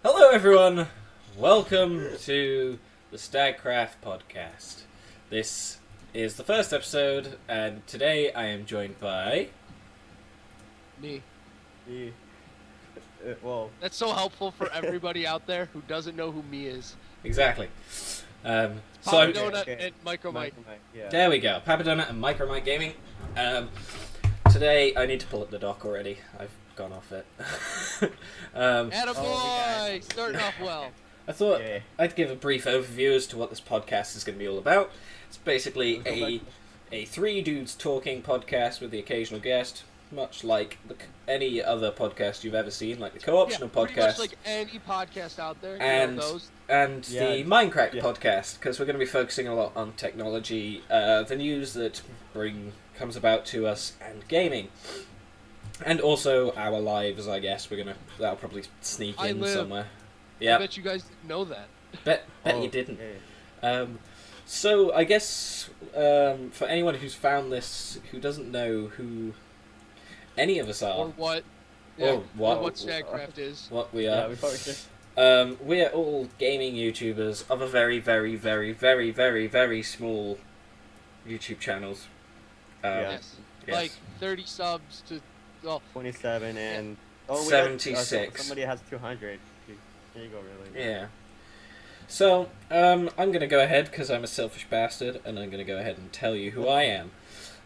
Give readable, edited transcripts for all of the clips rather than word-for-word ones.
Hello everyone, welcome to the Stagcraft Podcast. This is the first episode, and today I am joined by... Me. Well, That's so helpful for everybody out there who doesn't know who me is. Exactly. So Papa I'm... Donut and Micro Mike. yeah. There we go, Papa Donut and Micro Mike Gaming. Today I need to pull up the dock already, I've gone off it. Attaboy! Starting off well. I thought Yeah. I'd give a brief overview as to what this podcast is going to be all about. It's basically a three dudes talking podcast with the occasional guest, much like any other podcast you've ever seen, like the Co-optional Pretty podcast, much like any podcast out there. and You know those. the Minecraft Yeah. podcast, because we're going to be focusing a lot on technology, the news that comes about to us, and gaming. And also our lives, I guess. That'll probably sneak I in live. somewhere. I Yeah, bet you guys didn't know that. bet Oh, you didn't. yeah. So I guess for anyone who's found this who doesn't know who any of us Or are, what? Or what- Or what Stagcraft is. what we Yeah, are, we probably should. we're all gaming YouTubers of a very, very, very, very, very, very small YouTube channels. Yeah. Yes. Yes. Like 30 subs to... Well, 27 and... Oh, 76. Somebody has 200. There you go, really. Yeah. So, I'm going to go ahead, because I'm a selfish bastard, and I'm going to go ahead and tell you who I am.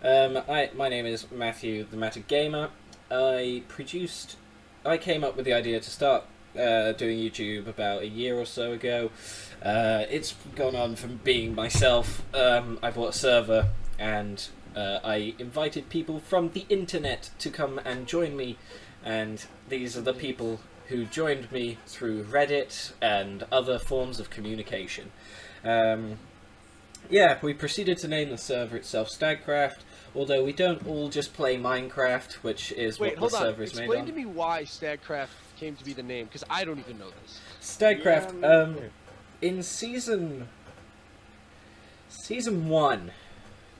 My name is Matthew, the Matter Gamer. I came up with the idea to start doing YouTube about a year or so ago. It's gone on from being myself. I bought a server, and I invited people from the internet to come and join me, and these are the people who joined me through Reddit and other forms of communication. We proceeded to name the server itself Stagcraft, although we don't all just play Minecraft, which is wait, what hold the on. server is made Explain on. to me why Stagcraft came to be the name, because I don't even know this. Stagcraft, Yeah, in season 1,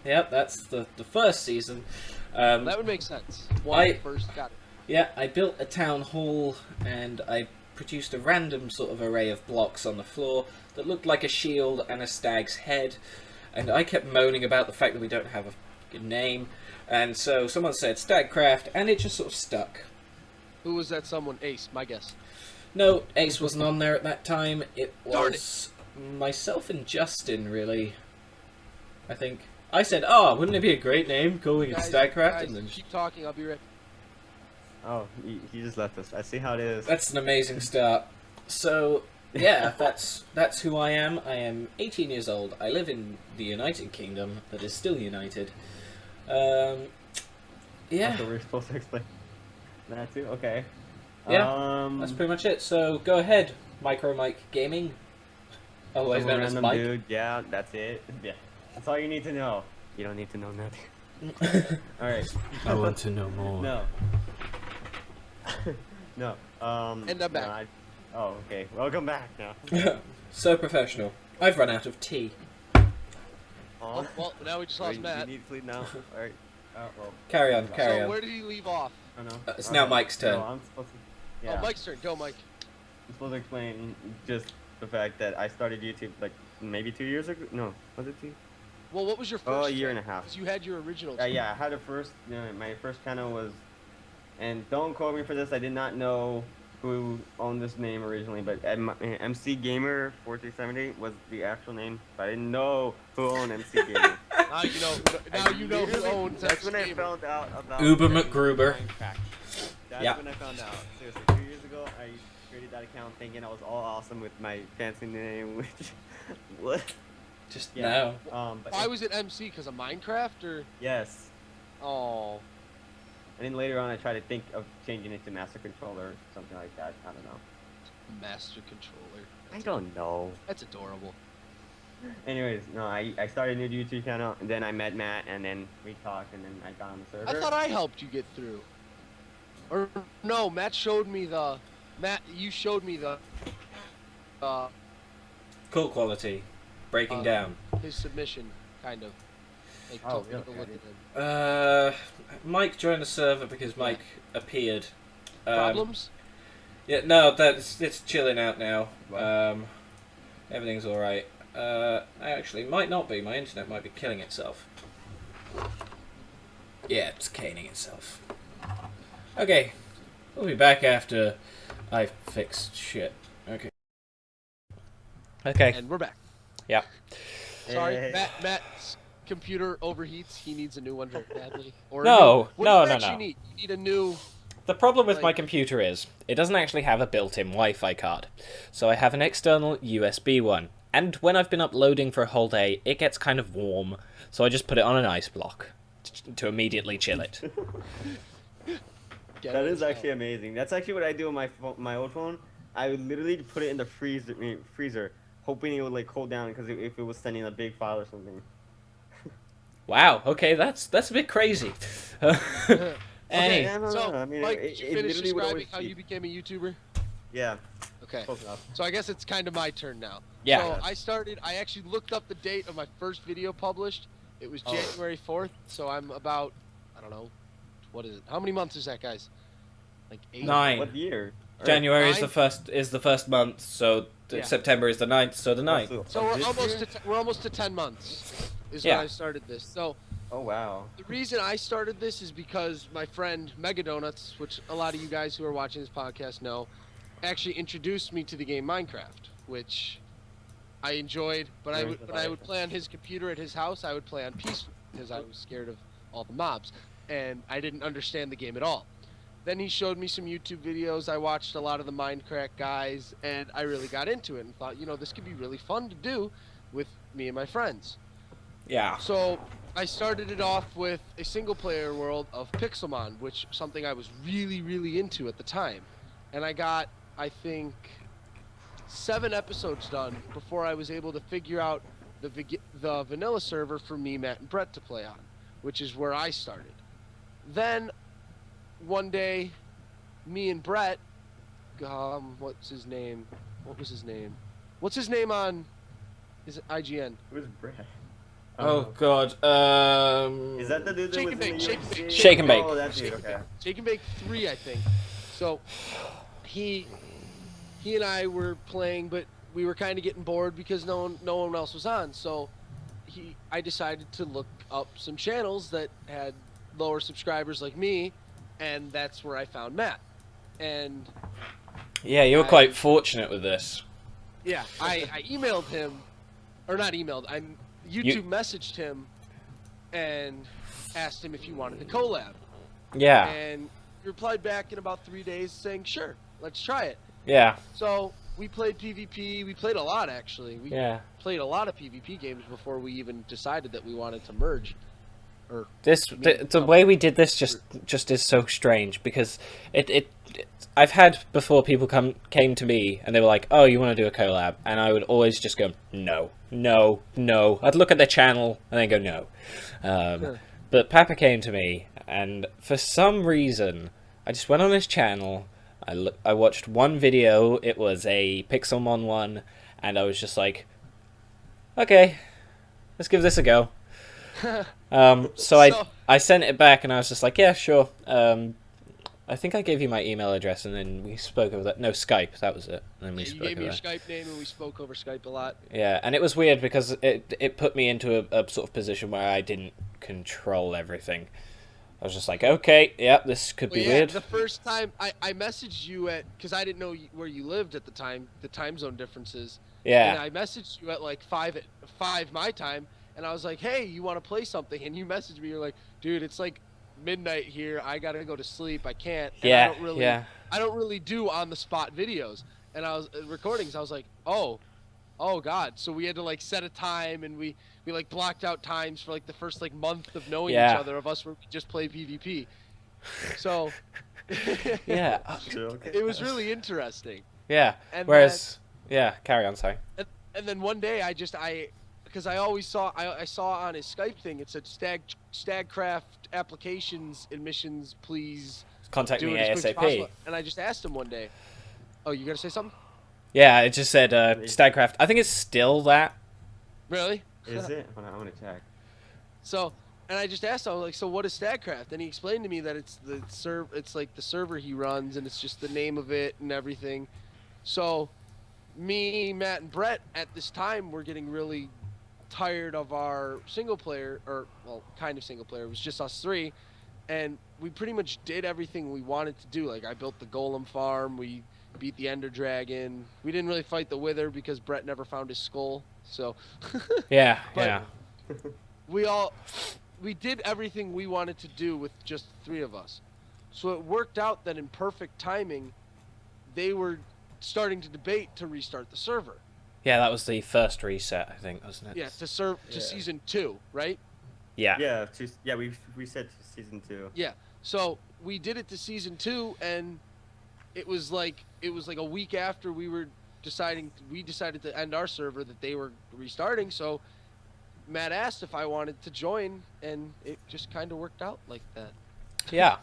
yep, that's the first season. That would make sense. When I first got it. Yeah, I built a town hall, and I produced a random sort of array of blocks on the floor that looked like a shield and a stag's head, and I kept moaning about the fact that we don't have a good name, and so someone said Stagcraft, and it just sort of stuck. Who was that someone? Ace, my guess. No, Ace wasn't on there at that time. It Darn was myself and Justin, really, I think. I said, oh, wouldn't it be a great name, calling it Stagcraft? Guys, And then keep talking, I'll be right. Oh, he just left us. I see how it is. that's an amazing start. So, yeah, that's who I am. I am 18 years old. I live in the United Kingdom that is still united. Yeah. So we're supposed to explain that too? Okay. Yeah, That's pretty much it. So, go ahead, Micro Mike Gaming. Otherwise some known as random Mike. dude. Yeah, that's it. Yeah. That's all you need to know. You don't need to know nothing. Alright. I want to know more. No. No. And I'm back. Oh, okay. Welcome back now. So professional. I've run out of tea. Oh, well, now we just lost Wait, Matt. You need sleep now? Alright. Well. Carry on, carry So on. where did he leave off? I don't know. It's now Mike's turn. No, I'm supposed to. Yeah. Oh, Mike's turn. Go, Mike. I'm supposed to explain just the fact that I started YouTube like maybe 2 years ago. No, was it 2? Well, what was your first? Oh, a year and a half. Because you had your original. Yeah, I had a first. My first channel was, and don't quote me for this. I did not know who owned this name originally, but MC Gamer 4370 was the actual name. But I didn't know who owned MC Gamer. Now you know. Now you know who owns. That's when I Gamer. found out about Uber McGruber. That's Yeah. when I found out. Seriously, 2 years ago, I created that account thinking I was all awesome with my fancy name, which what? Just Yeah. now. But Why was it MC? Because of Minecraft or? yes. Oh. And then later on, I tried to think of changing it to Master Controller or something like that. I don't know. Master Controller. I don't know. That's adorable. Anyways, no, I started a new YouTube channel, and then I met Matt, and then we talked, and then I got on the server. I thought I helped you get through. Or no, Matt showed me the. Matt, you showed me the. Cool quality. Breaking down. His submission, kind of. Like, Oh, told me yeah, to okay, look I at him. Mike joined the server because Mike appeared. Problems? Yeah, no, it's chilling out now. Wow. Everything's all right. Actually, might not be. My internet might be killing itself. Yeah, it's caning itself. Okay, we'll be back after I fixed shit. Okay. Okay. And we're back. Yeah. Sorry, Hey. Matt's computer overheats. He needs a new one very badly. Or No, what no, do you no, actually no. need? You need a new. The problem with my Like- computer is it doesn't actually have a built-in Wi-Fi card, so I have an external USB one. And when I've been uploading for a whole day, it gets kind of warm, so I just put it on an ice block to immediately chill it. Get That it is as actually well. amazing. That's actually what I do on my old phone. I would literally put it in the freezer, hoping it would like cool down because if it was sending a big file or something. Wow. Okay, that's a bit crazy. Okay, Hey. Yeah, no, so I mean, Mike, it did you finish literally would describing always how cheat. you became a YouTuber? Yeah, Okay. close enough. So I guess it's kind of my turn now. Yeah. So I actually looked up the date of my first video published. It was Oh. January 4th, so I'm about, I don't know, what is it? How many months is that, guys? Like 8? 9. What year? Or- January is Nine? the first month, so Yeah. September is the 9th, so the 9th. So of we're this almost year? we're almost to 10 months is Yeah. when I started this. So Oh wow. the reason I started this is because my friend Mega Donuts, which a lot of you guys who are watching this podcast know, actually introduced me to the game Minecraft, which I enjoyed. But when I would play on his computer at his house, I would play on peaceful because I was scared of all the mobs, and I didn't understand the game at all. Then he showed me some YouTube videos. I watched a lot of the Minecraft guys, and I really got into it and thought, this could be really fun to do with me and my friends. Yeah. So I started it off with a single player world of Pixelmon, which something I was really, really into at the time. And I got, I think, 7 episodes done before I was able to figure out the vanilla server for me, Matt, and Brett to play on, which is where I started. Then one day, me and Brett, what's his name? What was his name? What's his name on? Is it IGN? Who's Brad? Oh God. Is that the dude that Shake was and in Bake, the Shake and UFC? Bake. Shake and Bake. Oh, that dude. Shake and Okay. Bake. Shake and Bake 3, I think. So he and I were playing, but we were kind of getting bored because no one else was on. So I decided to look up some channels that had lower subscribers like me, and that's where I found Matt. And Yeah, you were quite fortunate with this. yeah, I emailed him, or not emailed. I YouTube messaged him and asked him if he wanted to collab. Yeah. And he replied back in about 3 days saying, sure, let's try it. Yeah. So we played PvP. We played a lot, actually. We Yeah. played a lot of PvP games before we even decided that we wanted to merge. The way we did this just is so strange because I've had before people came to me and they were like, oh, you want to do a collab, and I would always just go no. I'd look at their channel and then go no. But Papa came to me, and for some reason I just went on his channel. I watched one video. It was a Pixelmon one, and I was just like, okay, let's give this a go. So I sent it back and I was just like, yeah, sure. I think I gave you my email address and then we spoke over that. No, Skype, that was it. And then we You spoke gave me your over Skype name and we spoke over Skype a lot. Yeah, and it was weird because it put me into a sort of position where I didn't control everything. I was just like, okay, yeah, this could be weird. The first time I messaged you because I didn't know where you lived at the time, the time zone differences. Yeah. And I messaged you at like 5 my time, and I was like, hey, you want to play something? And you messaged me, you're like, dude, it's like midnight here. I gotta go to sleep. I can't. And Yeah, I don't really do on the spot videos. And I was recordings. I was like, oh God. So we had to like set a time, and we like blocked out times for like the first like month of knowing each other of us where we just play PvP. So Yeah. it was really interesting. Yeah. And Whereas, yeah, carry on, sorry. And then one day because I always saw on his Skype thing, it said Stagcraft applications and missions, please Contact do me it as quick as ASAP. possible. And I just asked him one day, oh, you gotta say something? Yeah, it just said Stagcraft. I think it's still that. Really? Is it? Hold on, I'm gonna check. So And I just asked him, I was like, so what is Stagcraft? And he explained to me that it's it's like the server he runs, and it's just the name of it and everything. So me, Matt, and Brett at this time were getting really tired of our single player, or well, kind of single player. It was just us three, and we pretty much did everything we wanted to do. Like I built the golem farm, we beat the Ender Dragon. We didn't really fight the Wither because Brett never found his skull. So Yeah, But- yeah. we did everything we wanted to do with just three of us. So it worked out that in perfect timing, they were starting to debate to restart the server. Yeah, that was the first reset, I think, wasn't it? Yeah, to Yeah. season 2, right? Yeah. Yeah, we said season 2. Yeah. So we did it to season 2, and it was like a week after we decided to end our server that they were restarting. So Matt asked if I wanted to join, and it just kind of worked out like that. Yeah.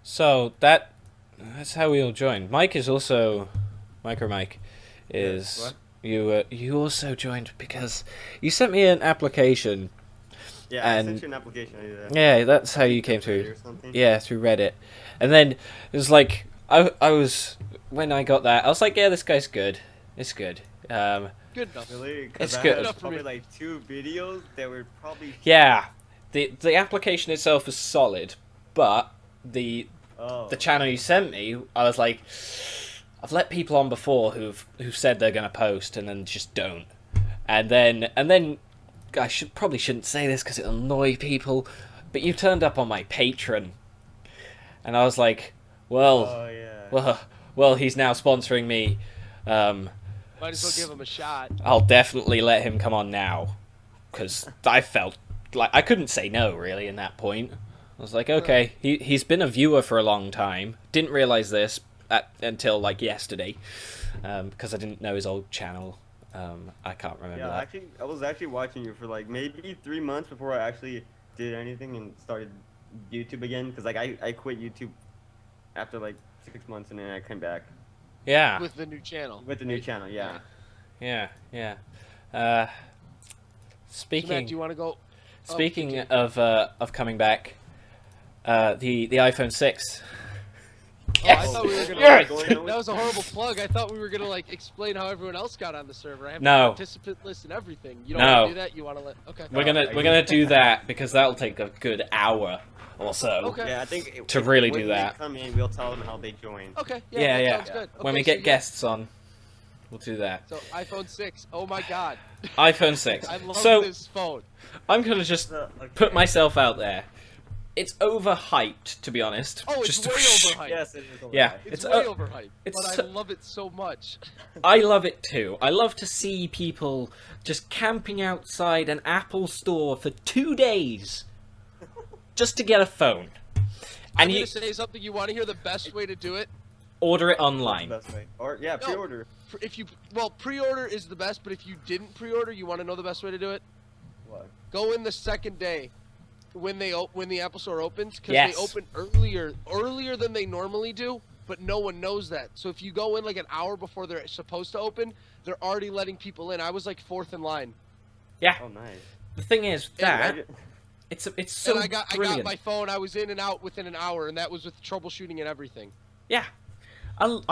So that's how we all joined. Mike is also Micro Mike is What? you also joined because you sent me an application. Yeah, I And- sent you an application. I did that. Yeah, that's how you came Reddit through. or something. Yeah, through Reddit. And then it was like I was when I got that, I was like, yeah, this guy's good. It's good. Good enough. Really? It's I good. had Enough for me. probably like 2 videos that were probably. Yeah. The application itself was solid, but the Oh. channel you sent me, I was like, I've let people on before who've said they're gonna post and then just don't, and then I probably shouldn't say this because it'll annoy people, but you turned up on my Patreon, and I was like, well, Oh yeah. well, he's now sponsoring me. Might as well give him a shot. I'll definitely let him come on now, because I felt like I couldn't say no really in that point. I was like, okay, he's been a viewer for a long time. Didn't realize this until like yesterday, because I didn't know his old channel. I can't remember Yeah, that. actually, I was actually watching you for like maybe 3 months before I actually did anything and started YouTube again. Cause like I quit YouTube after like 6 months and then I came back Yeah, With the new channel. with the new channel. Yeah. yeah. So Matt, Speaking do you want to go? speaking continue. of coming back, the iPhone 6. Oh, I thought we were gonna. Yes! That was a horrible plug. I thought we were gonna like explain how everyone else got on the server. I have No. the participant list and everything. You don't No. want to do that. You want to let? Okay. We're gonna do that because that'll take a good hour or so. Okay. Yeah, I think To really when do they that. come in, we'll tell them how they join. Okay. Yeah, that yeah. Sounds good. When Okay, we so get guests on, we'll do that. So iPhone 6. Oh my God. iPhone 6. I love So this phone. I'm gonna just Okay. put myself out there. It's overhyped, to be honest. Oh, it's just way overhyped. Yes, it is. Yeah. It's It's way o- overhyped, it's but so- I love it so much. I love it too. I love to see people just camping outside an Apple store for 2 days just to get a phone. I'm And gonna you say something. You want to hear the best way to do it? order it online. Best way. Or yeah, No. pre-order. Pre-order is the best, but if you didn't pre-order, you want to know the best way to do it? What? Go in the second day when the Apple Store opens, because Yes. they open earlier than they normally do, but no one knows that. So if you go in like an hour before they're supposed to open, they're already letting people in. I was like 4th in line. Yeah. Oh, nice. The thing is that it's so And I got brilliant. my phone. I was in and out within an hour, and that was with troubleshooting and everything. Yeah. It was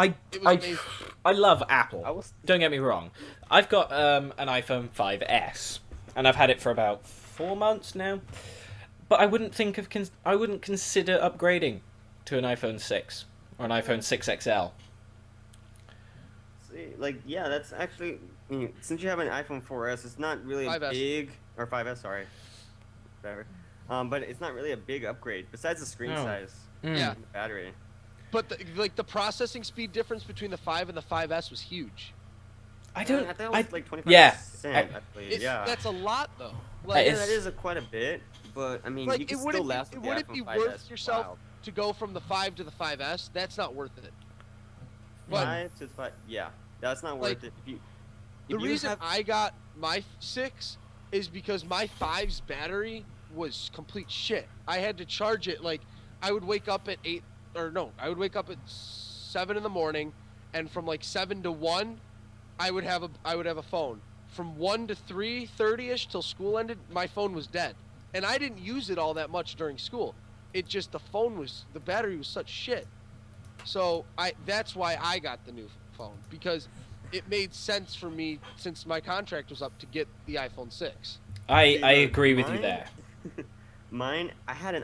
amazing. I love Apple. I was. Don't get me wrong. I've got an iPhone 5S, and I've had it for about 4 months now. But I wouldn't I wouldn't consider upgrading to an iPhone 6 or an iPhone 6 XL. See, like, yeah, that's actually. I mean, since you have an iPhone 4S, it's not really a 5S. big or 5S. Sorry. Whatever. But it's not really a big upgrade. Besides the screen No. size. Mm. Yeah. And the battery. But the processing speed difference between the 5 and the 5S was huge. I don't. I thought it was like 25%. yeah. Actually. Yeah. That's a lot though. Yeah, Like, It's- that is quite a bit, but I mean, Like, you it can still wouldn't last be- with it the wouldn't iPhone be 5S. worth yourself Wow. to go from the 5 to the 5S. That's not worth it. But 5 to 5, yeah, that's not Like, worth it. the If you reason have, I got my 6 is because my 5's battery was complete shit. I had to charge it like I would wake up at 8 or no, I would wake up at 7 in the morning, and from like 7 to 1 I would have a phone. From 1 to 3:30ish till school ended, my phone was dead. and I didn't use it all that much during school. It just the battery was such shit. So that's why I got the new phone, because it made sense for me since my contract was up to get the iPhone 6. I agree with you there. Mine, I have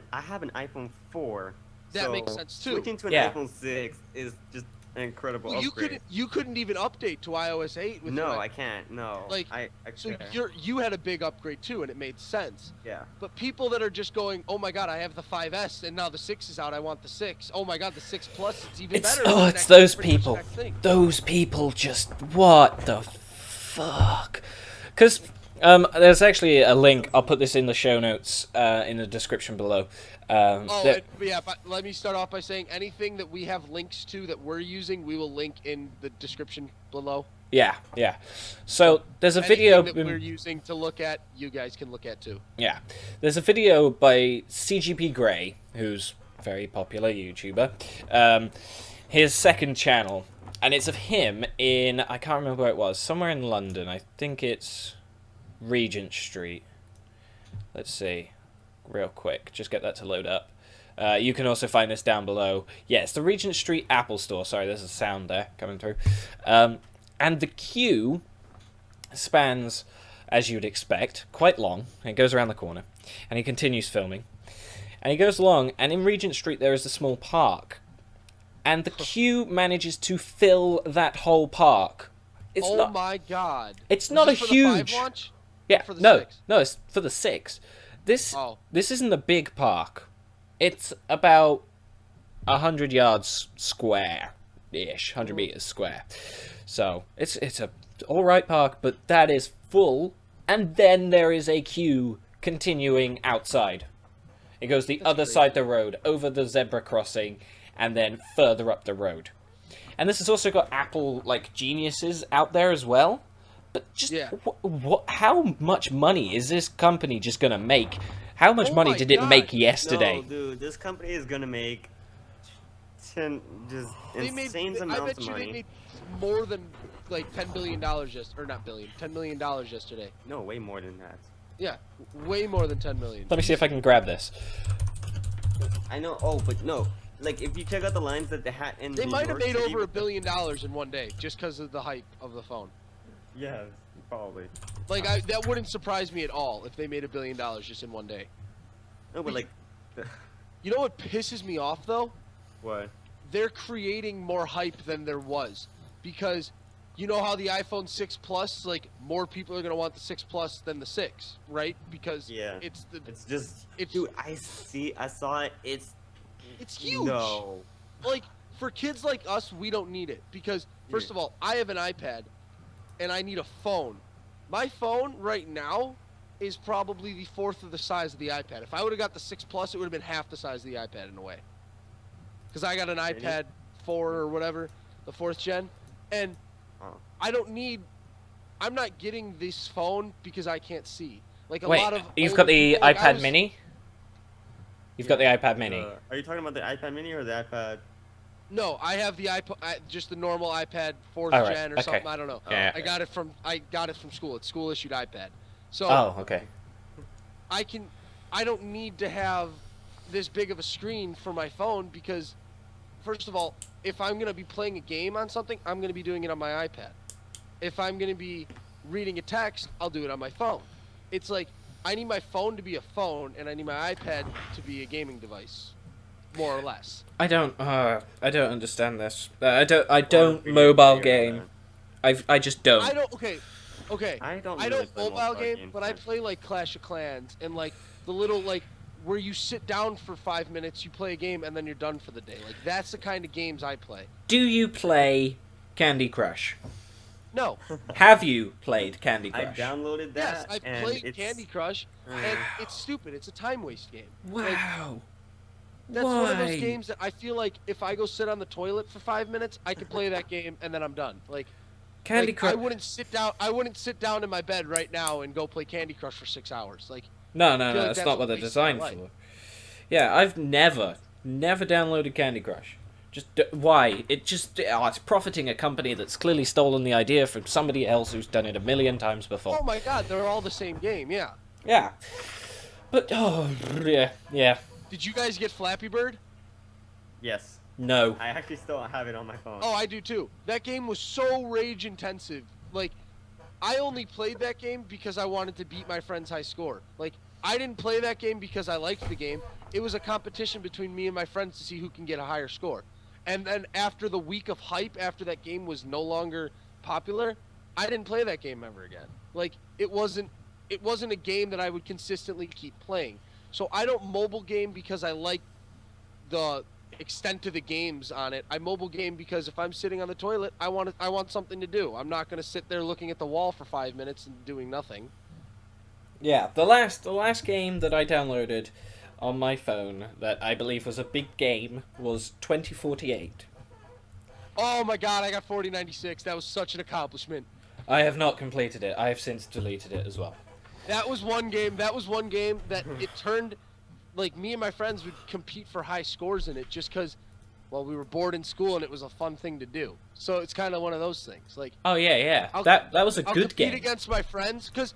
an iPhone 4. That makes sense too. Switching to an Yeah. iPhone 6 is just an incredible Well, upgrade. you couldn't even update to iOS 8 with No, your I can't. No. Like, I So can't. you had a big upgrade too, and it made sense. Yeah. But people that are just going, oh my god, I have the 5S and now the 6 is out, I want the 6. Oh my god, the 6 Plus, it's even better. It's those people. Those people just, what the fuck? Because there's actually a link. I'll put this in the show notes in the description below. But let me start off by saying anything that we have links to that we're using, we will link in the description below. Yeah. So there's a video that we're using to look at, you guys can look at too. Yeah, there's a video by CGP Grey, who's a very popular YouTuber. His second channel, and it's of him in, I can't remember where it was, somewhere in London. I think it's Regent Street. Let's see, real quick, just get that to load up. You can also find this down below. Yeah, it's the Regent Street Apple Store. Sorry, there's a sound there coming through. And the queue spans, as you'd expect, quite long. It goes around the corner. And he continues filming. And he goes along, and in Regent Street there is a small park. And the queue manages to fill that whole park. It's not, my god. It's Was not a this for huge... the 5 launch? Yeah, For the no, 6? no, it's for the 6. This isn't a big park. It's about 100 yards square-ish, 100 meters square. So it's a all right park, but that is full, and then there is a queue continuing outside. It goes the other side of the road, over the zebra crossing, and then further up the road. And this has also got Apple geniuses out there as well. But just how much money is this company just gonna make? How much money did it make yesterday? No, dude, this company is gonna make insane amounts of money. They made more than $10 billion $10 million yesterday. No, way more than that. Yeah, way more than 10 million. Let me see if I can grab this. I know. Oh, but no. If you check out the lines that they had in They New might have York made City over $1 with the- billion in one day just because of the hype of the phone. Yeah, probably. That wouldn't surprise me at all if they made $1 billion just in one day. No, but You know what pisses me off though? what? They're creating more hype than there was, because you know how the iPhone 6 Plus, more people are gonna want the 6 Plus than the 6, right? Because Dude, I saw it. It's huge. No. For kids like us, we don't need it because first of all, I have an iPad, and I need a phone. My phone right now is probably the fourth of the size of the iPad. If I would have got the 6 Plus, it would have been half the size of the iPad in a way. Because I got an iPad 4 or whatever, the 4th gen, and I'm not getting this phone because I can't see. You've got the iPad Mini? You've got the iPad Mini. Are you talking about the iPad Mini or the iPad? No, I have the iPad, just the normal iPad 4th gen or something. I don't know. Yeah. I got it from school. It's school issued iPad. So okay. I don't need to have this big of a screen for my phone because, first of all, if I'm gonna be playing a game on something, I'm gonna be doing it on my iPad. If I'm gonna be reading a text, I'll do it on my phone. It's I need my phone to be a phone, and I need my iPad to be a gaming device, more or less. I don't understand this. I don't mobile game. I just don't. I don't. Okay. I don't mobile game, but I play Clash of Clans and the little where you sit down for 5 minutes, you play a game, and then you're done for the day. That's the kind of games I play. Do you play Candy Crush? No. Have you played Candy Crush? I downloaded that. Yes, I played Candy Crush, and it's stupid. It's a time waste game. Wow. That's one of those games that I feel like if I go sit on the toilet for 5 minutes, I can play that game, and then I'm done. Candy Crush. I wouldn't sit down in my bed right now and go play Candy Crush for 6 hours. No, that's not what they're designed for. Yeah, I've never downloaded Candy Crush. Why? It's profiting a company that's clearly stolen the idea from somebody else who's done it 1,000,000 times before. Oh my god, they're all the same game, yeah. Yeah. But yeah. Did you guys get Flappy Bird? Yes. No. I actually still have it on my phone. Oh, I do too. That game was so rage intensive. Like, I only played that game because I wanted to beat my friend's high score. Like, I didn't play that game because I liked the game. It was a competition between me and my friends to see who can get a higher score. And then after the week of hype, after that game was no longer popular, I didn't play that game ever again. Like, it wasn't a game that I would consistently keep playing. So I don't mobile game because I like the extent of the games on it. I mobile game because if I'm sitting on the toilet, I want something to do. I'm not going to sit there looking at the wall for 5 minutes and doing nothing. Yeah, the last game that I downloaded on my phone that I believe was a big game was 2048. Oh my god, I got 4096. That was such an accomplishment. I have not completed it. I have since deleted it as well. That was one game that it turned, like, me and my friends would compete for high scores in it just because, well, we were bored in school and it was a fun thing to do. So it's kind of one of those things. Like, Oh yeah. I'll- That was a I'll good compete game. against my friends because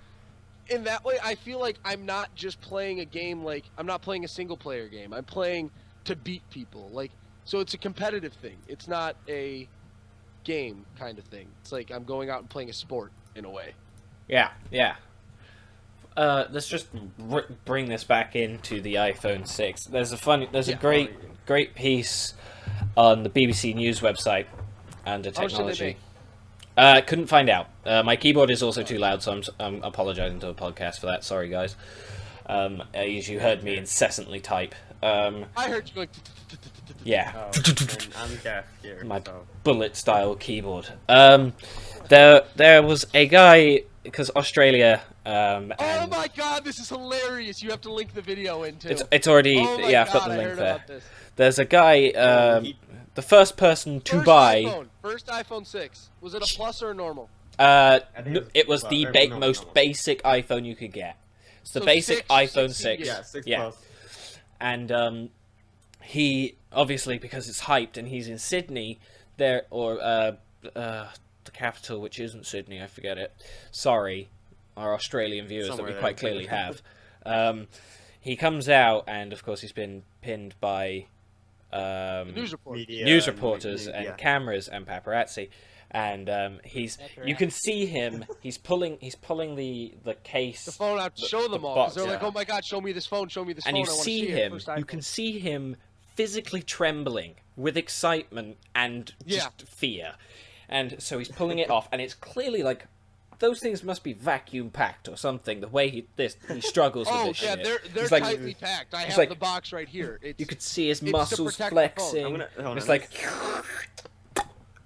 in that way I feel like I'm not just playing a game, like, I'm not playing a single player game. I'm playing to beat people. Like, so it's a competitive thing. It's not a game kind of thing. It's like I'm going out and playing a sport in a way. Yeah. Let's just bring this back into the iPhone 6. There's a great piece on the BBC News website under How much did they technology. make? Couldn't find out. My keyboard is also too loud, so I'm apologizing to the podcast for that. Sorry, guys. As you heard me incessantly type. I heard you going. Yeah. Oh, and I'm deaf here. My so. bullet style keyboard. There was a guy because Australia. Oh And my god, this is hilarious! You have to link the video in too. it's already Oh my I've got God, the I link heard there. about this. There's a guy. The first person to First buy. iPhone 6. Was it a plus or a normal? think It was the no, most no. basic iPhone you could get. It's the So basic 6, iPhone 6 6. Yeah, 6 Yeah. plus. And he obviously because it's hyped and he's in Sydney there or the capital which isn't Sydney, I forget it. Sorry, our Australian viewers Somewhere that we there. quite clearly have. He comes out and of course he's been pinned by News report. Media news and reporters media. and cameras and paparazzi, and you can see him. He's pulling the case. The phone out to show them the all box, because they're like, yeah. "Oh my god, show me this phone, show me this and phone." you I wanna see it. him. First You iPhone. can see him physically trembling with excitement and just fear, and so he's pulling it off, and it's clearly like. Those things must be vacuum packed or something. The way he struggles with Oh this yeah, shit. they're He's like- tightly packed. I have like- the box right here. It's, You could see his to muscles protect the phone. flexing. I'm gonna- hold It's on, like,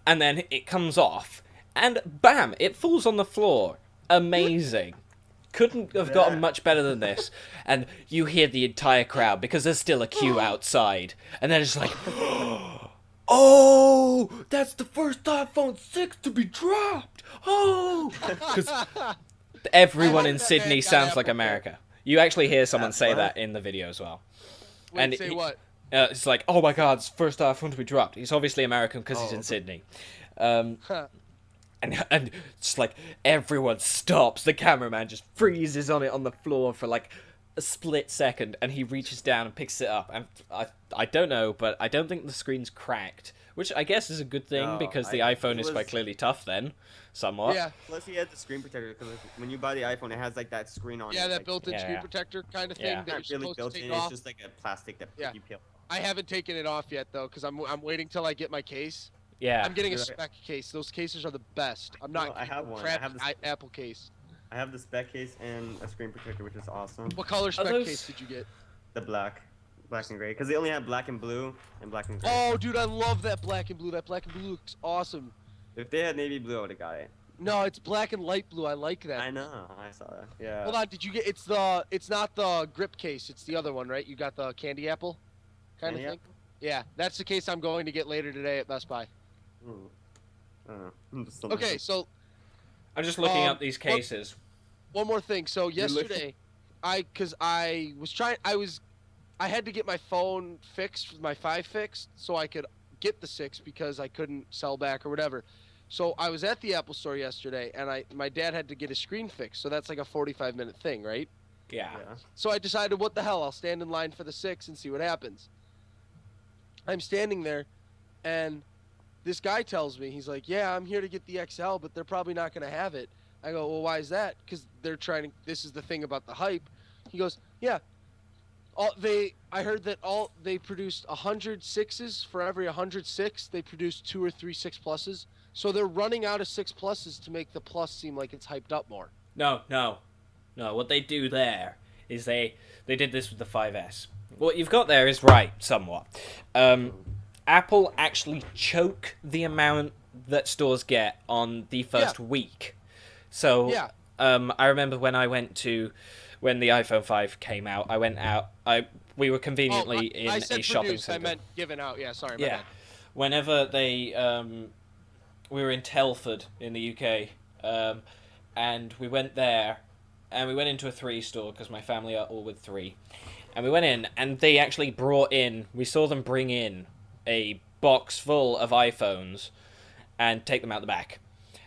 and then it comes off, and bam! It falls on the floor. Amazing. Couldn't have gotten Yeah. much better than this. And you hear the entire crowd because there's still a queue outside, and they're just like, "Oh, that's the first iPhone 6 to be dropped!" Oh, because everyone I in hope that Sydney man got sounds like Apple America. You actually hear someone say what? that in the video as well. Wait, and say he- what? It's like, oh my god, it's first iPhone to be dropped. He's obviously American because he's Oh. in Sydney. Huh. And it's like everyone stops. The cameraman just freezes on it on the floor for like a split second, and he reaches down and picks it up. And I don't know, but I don't think the screen's cracked, which I guess is a good thing No, because the it iPhone is quite was- clearly tough then, somewhat. Yeah, Plus, he has the screen protector because when you buy the iPhone, it has like that screen on it. yeah, that like, built-in Yeah, screen yeah. protector kind of thing Yeah. that you're It's not really supposed built to in. take It's off. just like a plastic that Yeah. you peel. I haven't taken it off yet though, because I'm waiting till I get my case. Yeah. I'm getting a Right. spec case. Those cases are the best. I'm not. No, I have one. I Crap have the- Apple case. I have the spec case and a screen protector, which is awesome. What color spec those- case did you get? The black and gray, because they only have black and blue and black and gray. Oh, dude, I love that black and blue. That black and blue looks awesome. If they had navy blue, I would have got it. No, it's black and light blue. I like that. I know. I saw that. Yeah. Hold on, did you get? It's not the grip case. It's the other one, right? You got the candy apple, kind of Candy thing. Yeah, that's the case I'm going to get later today at Best Buy. Ooh. I don't know. I'm just Okay, so I'm just looking Um, up these cases. one more thing. So You're looking- yesterday, I had to get my phone fixed with my 5 fixed so I could get the 6 because I couldn't sell back or whatever. So I was at the Apple store yesterday and my dad had to get his screen fixed. So that's like a 45-minute thing, right? Yeah. So I decided, what the hell? I'll stand in line for the 6 and see what happens. I'm standing there, and this guy tells me, he's like, yeah, I'm here to get the XL, but they're probably not going to have it. I go, well, why is that? Because they're trying to, this is the thing about the hype. He goes, yeah. I heard that they produced 100 6s. For every 100 6, they produced 2 or 3 6 pluses. So they're running out of 6 pluses to make the plus seem like it's hyped up more. No. What they do there is they did this with the 5S. What you've got there is right, somewhat. Apple actually choke the amount that stores get on the first week. So I remember when the iPhone 5 came out, I went out. We were conveniently in I said a shopping produced, center. I meant given out. Yeah, sorry. My bad. Whenever we were in Telford in the UK, and we went there, and we went into a 3 store because my family are all with 3, and we went in, and they actually we saw them bring in a box full of iPhones and take them out the back.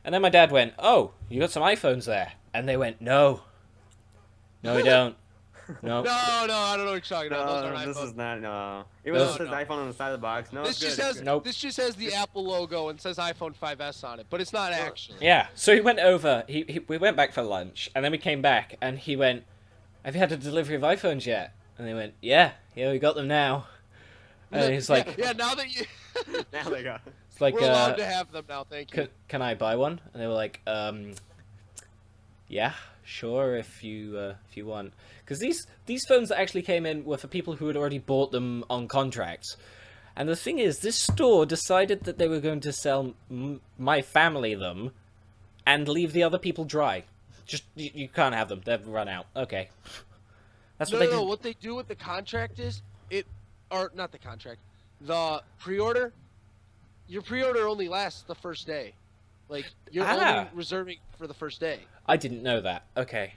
And then my dad went, "Oh, you got some iPhones there?" And they went, "No, we don't. No, I don't know what you're talking about. Those aren't this iPhones. is not. No, it was says iPhone on the side of the box. No, This just has the Apple logo and says iPhone 5S on it, but it's not actually. Yeah. So he went over. We went back for lunch, and then we came back, and he went, "Have you had a delivery of iPhones yet?" And they went, "Yeah, we got them now." And he's like, "Yeah, now that you, now they got. It's like, we're allowed to have them now. Thank you." Can I buy one? And they were like, yeah, sure, if you want. Because these phones that actually came in were for people who had already bought them on contracts. And the thing is, this store decided that they were going to sell my family them and leave the other people dry. Just, you can't have them. They've run out. Okay. That's what they did. What they do with the contract is, not the contract, the pre-order, your pre-order only lasts the first day. Like, you're only reserving for the first day. I didn't know that. Okay.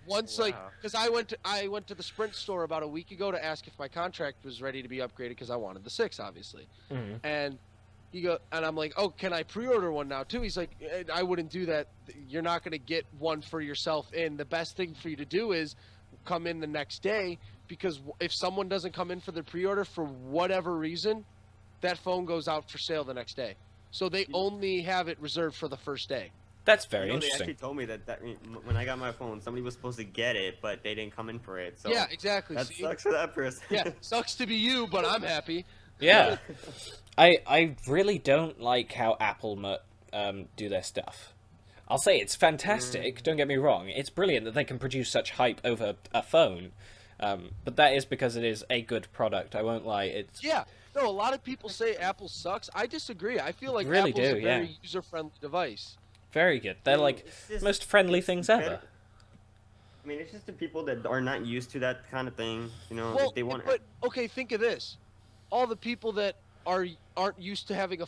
Because I went to the Sprint store about a week ago to ask if my contract was ready to be upgraded because I wanted the 6, obviously. Mm-hmm. And I'm like, oh, can I pre-order one now too? He's like, I wouldn't do that. You're not going to get one for yourself in. The best thing for you to do is come in the next day, because if someone doesn't come in for their pre-order for whatever reason, that phone goes out for sale the next day. So they only have it reserved for the first day. That's very They interesting. actually told me that when I got my phone, somebody was supposed to get it, but they didn't come in for it. So yeah, exactly. That sucks for that person. Yeah, sucks to be you, but I'm happy. Yeah. I really don't like how Apple do their stuff. I'll say it's fantastic, don't get me wrong. It's brilliant that they can produce such hype over a phone. But that is because it is a good product. I won't lie. It's No, a lot of people say Apple sucks. I disagree. I feel like really Apple's a very user-friendly device. Very good. They're like most friendly things ever. I mean, it's just the people that are not used to that kind of thing, you know. Well, if they want. But okay, think of this: all the people that aren't used to having a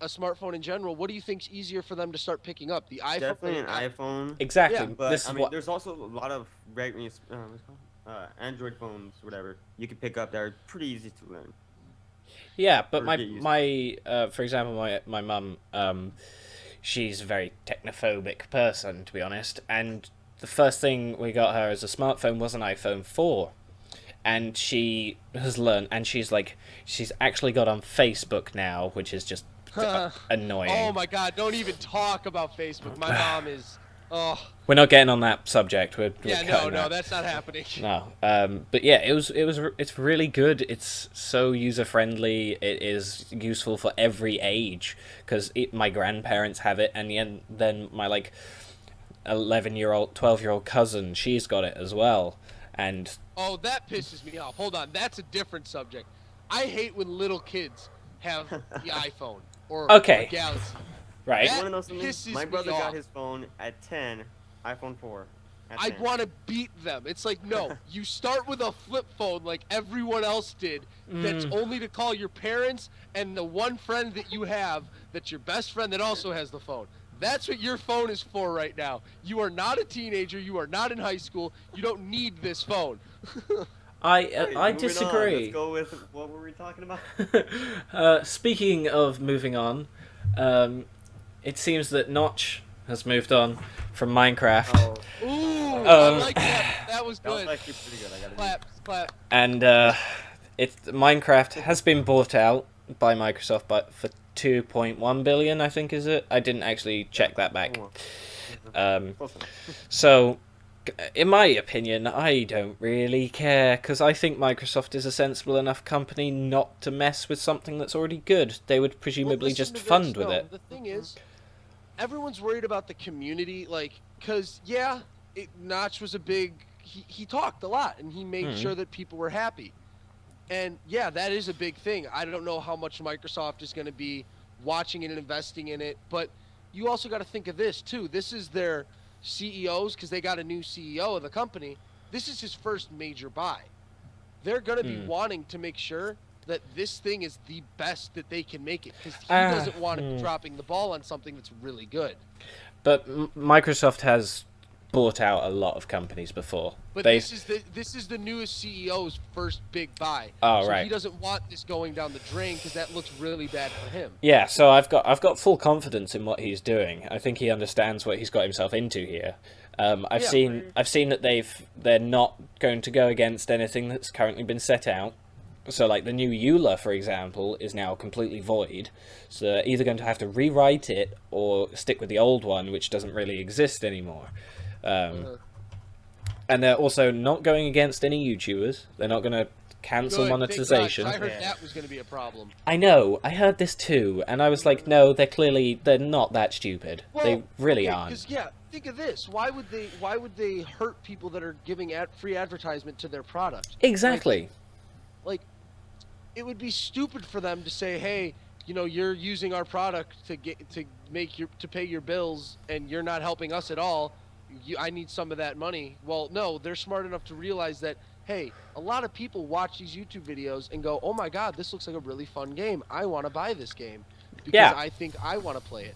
smartphone in general. What do you think's easier for them to start picking up? The iPhone. Definitely an iPhone. Exactly. Yeah, but there's also a lot of Android phones, whatever, you can pick up that are pretty easy to learn. Yeah, but for example, my mum, she's a very technophobic person, to be honest, and the first thing we got her as a smartphone was an iPhone 4. And she has learned, and she's actually got on Facebook now, which is just annoying. Oh my God, don't even talk about Facebook. My mom is, We're not getting on that subject. We're no, that's not happening. No, but yeah, it's really good. It's so user friendly. It is useful for every age because my grandparents have it, and then my 11-year-old, 12-year-old cousin, she's got it as well, and. Oh, that pisses me off. Hold on, that's a different subject. I hate when little kids have the iPhone or Galaxy. Right. That You want to know something? pisses My brother me got off. his phone at 10, iPhone 4. I want to beat them. It's like, no, you start with a flip phone like everyone else did. That's only to call your parents and the one friend that you have that's your best friend that also has the phone. That's what your phone is for right now. You are not a teenager. You are not in high school. You don't need this phone. I disagree. Let's go with what were we talking about? Speaking of moving on, it seems that Notch has moved on from Minecraft. Ooh, I like that. That was That was good. actually pretty good. I gotta Clap. And Minecraft has been bought out by Microsoft, but for 2.1 billion, I think, is it? I didn't actually check that back. So, in my opinion, I don't really care, because I think Microsoft is a sensible enough company not to mess with something that's already good. They would presumably just fund with it. The thing is, everyone's worried about the community, like, because, Notch was a big... He talked a lot, and he made sure that people were happy. And, yeah, that is a big thing. I don't know how much Microsoft is going to be watching it and investing in it, but you also got to think of this, too. This is their CEOs, because they got a new CEO of the company. This is his first major buy. They're going to be wanting to make sure that this thing is the best that they can make it, because he doesn't want to be dropping the ball on something that's really good. But Microsoft has bought out a lot of companies before. But this is the newest CEO's first big buy. Oh, so right. He doesn't want this going down the drain because that looks really bad for him. Yeah, so I've got full confidence in what he's doing. I think he understands what he's got himself into here. I've seen that they're not going to go against anything that's currently been set out. So, like, the new EULA, for example, is now completely void. So they're either going to have to rewrite it or stick with the old one, which doesn't really exist anymore. And they're also not going against any YouTubers. They're not going to cancel monetization. I heard that was going to be a problem. I know. I heard this too, and I was like, no, they're not that stupid. Well, they really aren't. Because think of this: why would they hurt people that are giving free advertisement to their product? Exactly. Like, it would be stupid for them to say, hey, you're using our product to pay your bills, and you're not helping us at all. I need some of that money. Well, no, they're smart enough to realize that, hey, a lot of people watch these YouTube videos and go, oh my God, this looks like a really fun game. I want to buy this game because I think I want to play it.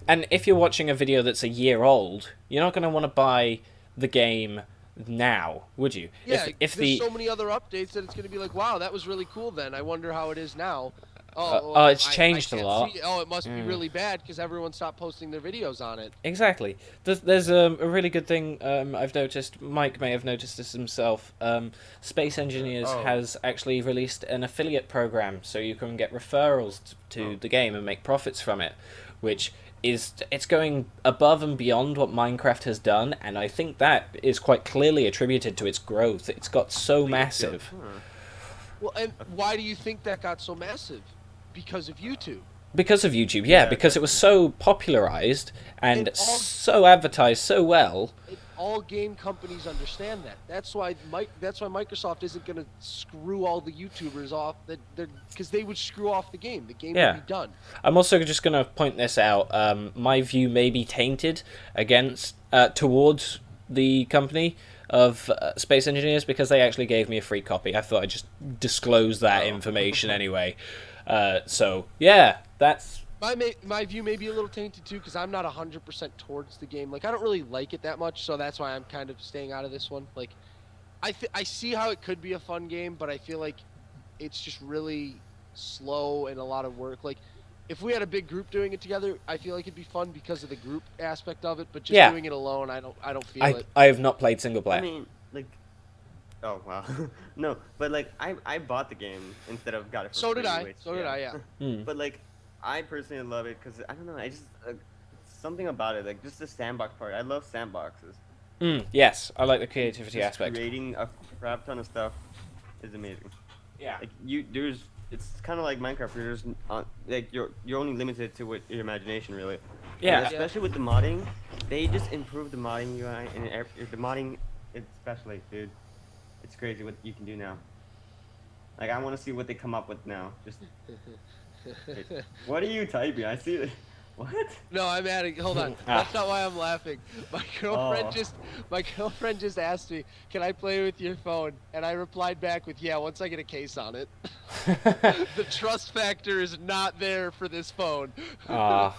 And if you're watching a video that's a year old, you're not going to want to buy the game now, would you? Yeah, there's so many other updates that it's going to be like, wow, that was really cool then. I wonder how it is now. It's changed a lot. It must be really bad because everyone stopped posting their videos on it. Exactly. There's a really good thing I've noticed. Mike may have noticed this himself. Space Engineers has actually released an affiliate program, so you can get referrals to the game and make profits from it, which it's going above and beyond what Minecraft has done, and I think that is quite clearly attributed to its growth. It's got so massive. Well, and why do you think that got so massive? Because of YouTube. Because of YouTube, yeah, because it was so popularized and so advertised so well. All game companies understand that. That's why Microsoft isn't going to screw all the YouTubers off. Because they would screw off the game. The game would be done. I'm also just going to point this out. My view may be tainted towards the company of Space Engineers because they actually gave me a free copy. I thought I'd just disclose that information anyway. So yeah, that's my view may be a little tainted too because I'm not 100% towards the game. Like, I don't really like it that much, so that's why I'm kind of staying out of this one. Like, I see how it could be a fun game, but I feel like it's just really slow and a lot of work. Like, if we had a big group doing it together, I feel like it'd be fun because of the group aspect of it. But just doing it alone, I don't feel it. I have not played single player. I mean, like, oh wow, no, but like I bought the game instead of got it for free. So did I, yeah. But like, I personally love it because I don't know, I just something about it, like just the sandbox part. I love sandboxes. Yes, I like the creativity aspect. Creating a crap ton of stuff is amazing. Yeah. Like it's kind of like Minecraft. There's like you're only limited to what your imagination really. Yeah. And especially with the modding, they just improved the modding UI and the modding, especially, dude. It's crazy what you can do now. Like, I want to see what they come up with now. Just. What are you typing? I see it. What? No, I'm adding. Hold on. That's not why I'm laughing. My girlfriend just asked me, "Can I play with your phone?" And I replied back with, "Yeah, once I get a case on it." The trust factor is not there for this phone. Yeah.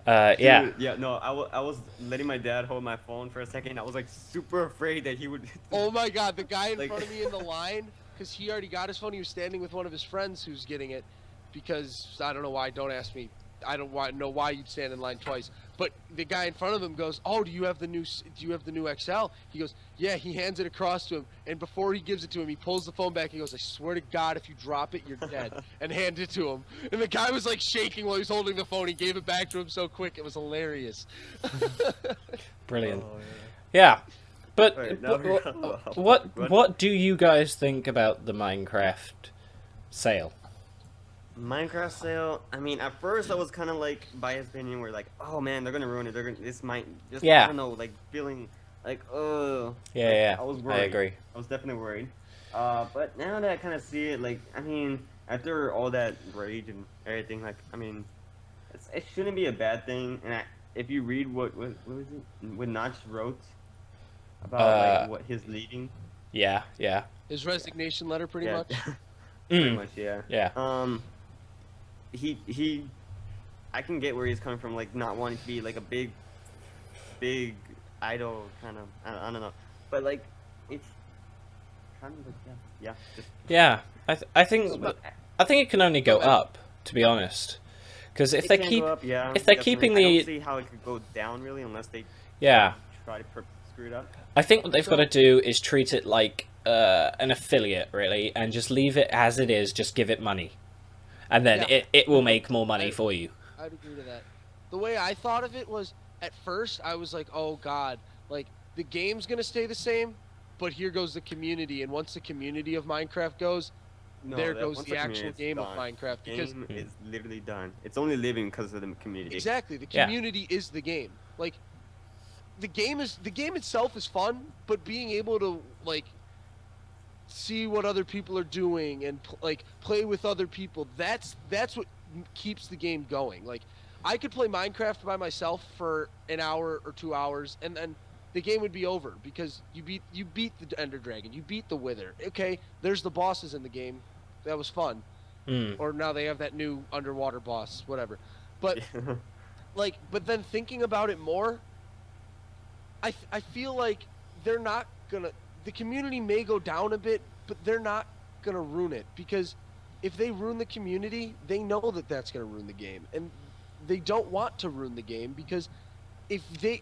Yeah. Yeah. No, I was letting my dad hold my phone for a second. I was like super afraid that he would. Oh my God! The guy in front of me in the line, because he already got his phone. He was standing with one of his friends who's getting it, because I don't know why. Don't ask me. I don't know why you'd stand in line twice. But the guy in front of him goes, "Oh, do you have the new XL?" He goes, "Yeah." He hands it across to him, and before he gives it to him, he pulls the phone back. He goes, "I swear to God, if you drop it, you're dead." And hands it to him. And the guy was like shaking while he was holding the phone. He gave it back to him so quick, it was hilarious. Brilliant. Oh, Yeah, but Wait, now we got- what do you guys think about the Minecraft sale? Minecraft sale. I mean, at first I was kind of like biased opinion, where like, oh man, they're gonna ruin it. This might just Yeah. I don't know, like feeling like Yeah, I was I worried. agree. I was definitely worried. But now that I kind of see it, like, I mean, after all that rage and everything, like, I mean, it shouldn't be a bad thing. And if you read what was it, what Notch wrote about like what his leading, Yeah. His resignation letter, pretty yeah, much. pretty Mm, much, yeah. yeah. He, I can get where he's coming from, like not wanting to be like a big idol kind of. I don't know, but like it's kind of like just Yeah. I think it can only go Go ahead. up, to be honest, because if it they can keep go up, yeah, if they're definitely. keeping I the don't see how it could go down really unless they yeah. try to screw it up. I think what they've got to do is treat it like an affiliate, really, and just leave it as it is. Just give it money, and then Yeah. it will make more money for you. I'd agree to that. The way I thought of it was, at first, I was like, oh, God, like, the game's going to stay the same, but here goes the community. And once the community of Minecraft goes, No, there that- goes once the actual community's game of done, Minecraft. Because game is literally done. It's only living because of the community. exactly, the Yeah. community is the game. Like, the game itself is fun, but being able to, like, see what other people are doing and play with other people, that's what keeps the game going. Like, I could play Minecraft by myself for an hour or 2 hours, and then the game would be over because you beat the Ender Dragon, you beat the Wither. Okay, there's the bosses in the game. That was fun. Mm. Or now they have that new underwater boss, whatever. But but then thinking about it more, I feel like they're not gonna. The community may go down a bit, but they're not gonna ruin it, because if they ruin the community, they know that that's gonna ruin the game, and they don't want to ruin the game, because if they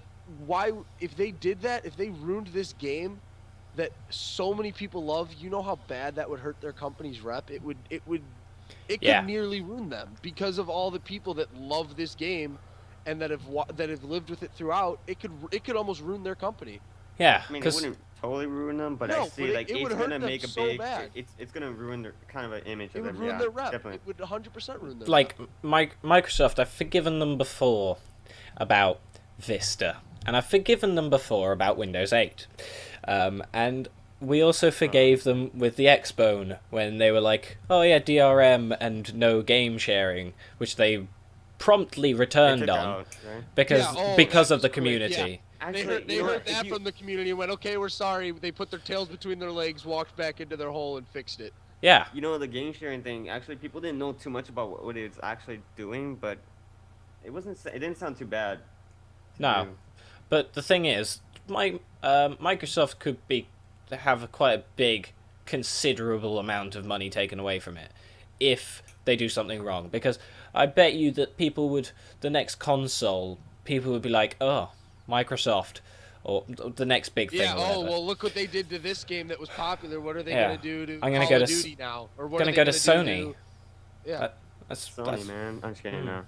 did that, if they ruined this game that so many people love, you know how bad that would hurt their company's rep. It could Yeah. nearly ruin them, because of all the people that love this game and that have lived with it throughout. It could almost ruin their company. Yeah, I mean, it because wouldn't totally ruin them, but No, I see but like it would it's hurt gonna them make a so big. bad. It's gonna ruin their kind of an image It of would them. ruin Yeah, their rep. definitely. It would 100% ruin their like rep. Microsoft, I've forgiven them before about Vista, and I've forgiven them before about Windows 8, and we also forgave them with the Xbone when they were like, "Oh yeah, DRM and no game sharing," which they promptly They returned took on out, right? because Yeah, oh, because that of the was great, community. They Actually, heard, you know what, that if you- from the community and went, okay, we're sorry. They put their tails between their legs, walked back into their hole, and fixed it. Yeah, You know, the game sharing thing. Actually, people didn't know too much about what it's actually doing, but it wasn't. It didn't sound too bad. to no. do. But the thing is, Microsoft could have quite a big, considerable amount of money taken away from it if they do something wrong. Because I bet you that the next console, people would be like, "Oh, Microsoft," or the next big thing. Yeah. or Oh whatever. well, look what they did to this game that was popular. What are they Yeah. gonna do to I'm gonna Call go of to Duty now? Or what gonna are they go to gonna do Sony. Yeah. That's Sony, man. I'm just kidding now.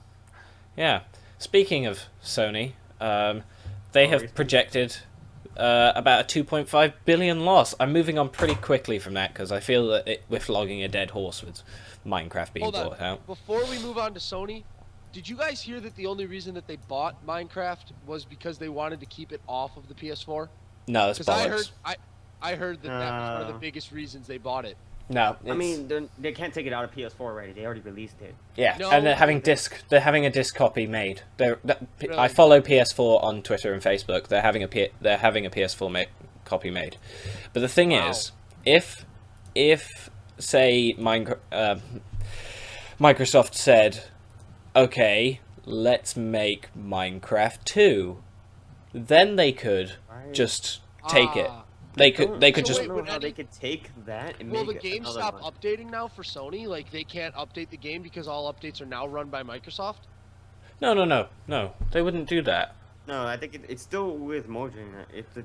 Yeah. Speaking of Sony, they have recently? projected about a 2.5 billion loss. I'm moving on pretty quickly from that because I feel that we're flogging a dead horse with Minecraft being Hold on. bought out. Before we move on to Sony, did you guys hear that the only reason that they bought Minecraft was because they wanted to keep it off of the PS4? No, that's Because bollocks. I heard that was one of the biggest reasons they bought it. No, I mean, they can't take it out of PS4 already. They already released it. yeah, No, and they're having a disc copy made. I follow PS4 on Twitter and Facebook. They're having a PS4 copy made. But the thing Wow. is, if say Microsoft said, "Okay, let's make Minecraft 2," then they could Right. just take it. Ah. They could So just I don't know wait, how would they any- could take that and Will make the game another stop one. updating now for Sony? Like, they can't update the game because all updates are now run by Microsoft? No. They wouldn't do that. No, I think it's still with Mojang.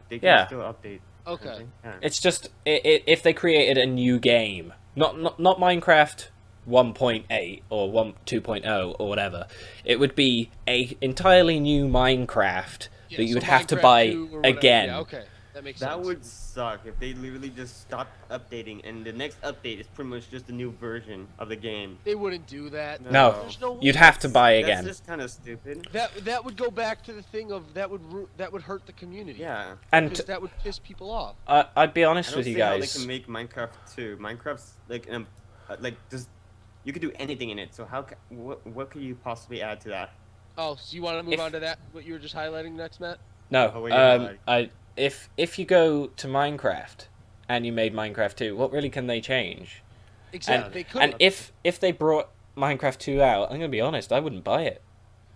They can Yeah. still update. Okay. Something. Yeah. It's just if they created a new game, not Minecraft 1.8 or 2.0 or whatever, it would be a entirely new Minecraft Yeah, that you so would have to Minecraft buy 2 or whatever. again. Yeah, okay. That makes That sense. would suck if they literally just stopped updating, and the next update is pretty much just a new version of the game. They wouldn't do that. No, There's no way. you'd have to buy again. That's just kind of stupid. That would go back to the thing of that would hurt the community. Yeah. And Because that would piss people off. I'd be I honest don't with you see how they guys. can make Minecraft 2. Minecraft's like just you could do anything in it. So what could you possibly add to that? Oh, so you want to move on to that? What you were just highlighting next, Matt? No, Oh, wait, you're if you go to Minecraft and you made Minecraft 2, what really can they change? Exactly. They could. And if they brought Minecraft 2 out, I'm gonna be honest, I wouldn't buy it.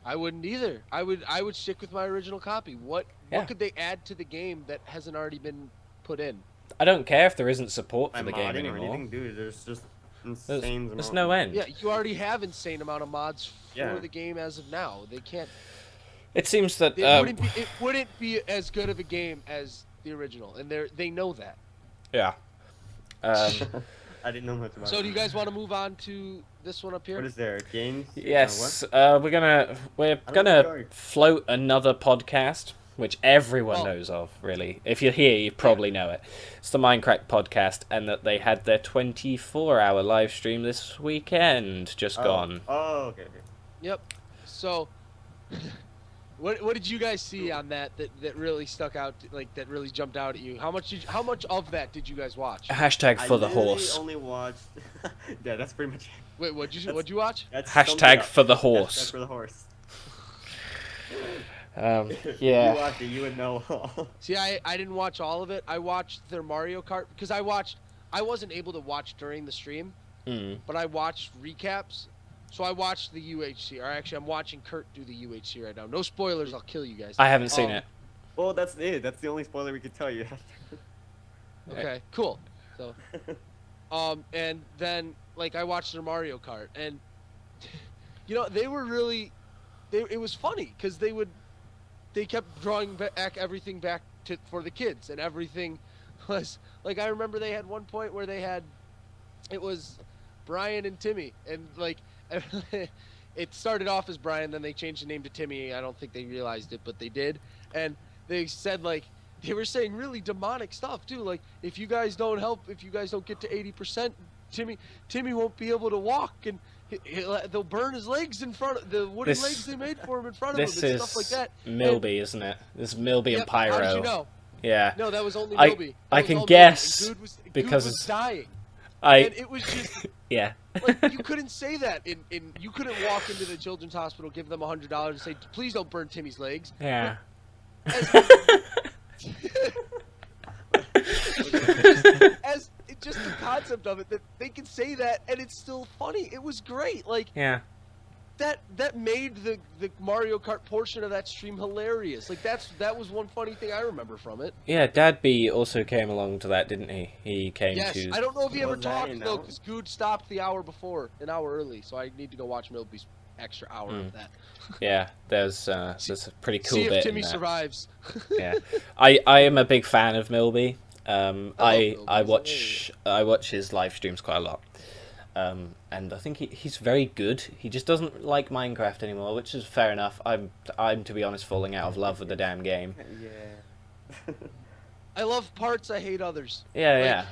I wouldn't either. I would stick with my original copy. What Yeah. could they add to the game that hasn't already been put in? I don't care if there isn't support By for the game modding or anymore. anything, dude. There's just There's insane. no end. Yeah, you already have insane amount of mods for Yeah. the game as of now. They can't. It seems that It wouldn't be as good of a game as the original, and they know that. yeah. I didn't know much about. So it. do you guys want to move on to this one up here? What is there? Games? Yes, What? we're gonna I don't know. float another podcast, which everyone Oh. knows of. Really, if you're here, you probably know it. It's the Minecraft podcast, and that they had their 24-hour live stream this weekend, just gone. Oh, okay. Yep. So, what did you guys see on that really stuck out, like that really jumped out at you? How much of that did you guys watch? Hashtag for I the literally horse. only watched. Yeah, that's pretty much it. Wait, what'd you watch? That's summed it Hashtag up. for the Hashtag horse. for the horse. If Yeah. you watched it, you would know. See, I didn't watch all of it. I watched their Mario Kart because I wasn't able to watch during the stream, Mm. but I watched recaps. So I watched the UHC, or actually I'm watching Kurt do the UHC right now. No spoilers, I'll kill you guys. I haven't seen it. Well, that's it. That's the only spoiler we could tell you. Okay, cool. So, and then like I watched their Mario Kart, and they were really, it was funny because they kept drawing back everything back for the kids, and everything was like I remember they had one point where it was Brian and Timmy, and like it started off as Brian, then they changed the name to Timmy. I don't think they realized it, but they did, and they said like. They were saying really demonic stuff too, like if you guys don't get to 80%, Timmy won't be able to walk, and they'll burn his legs in front of the wooden legs they made for him in front of him, This and is stuff like that. Milby, isn't it? This is Milby and Yep, Pyro. how did you know? Yeah. No, that was only I- Milby. I That was can all Milby, guess and Dude because was dying, I and it was just yeah. like you couldn't say that you couldn't walk into the children's hospital, give them $100, and say please don't burn Timmy's legs. Yeah. As just the concept of it, that they can say that and it's still funny. It was great. Like Yeah. that made the Mario Kart portion of that stream hilarious. Like that was one funny thing I remember from it. Yeah, Dad B also came along to that, didn't he? He came Yes, to. I don't know if he ever Was that talked in though, that because Good stopped the hour before, an hour early, so I need to go watch Milby's extra hour of that. Yeah, there's a pretty cool See bit if in Timmy that. survives. Yeah, I am a big fan of Milby. I Milby. I watch his live streams quite a lot. And I think he's very good. He just doesn't like Minecraft anymore, which is fair enough. I'm to be honest falling out of love with the damn game. Yeah. I love parts, I hate others. Yeah, Like, yeah.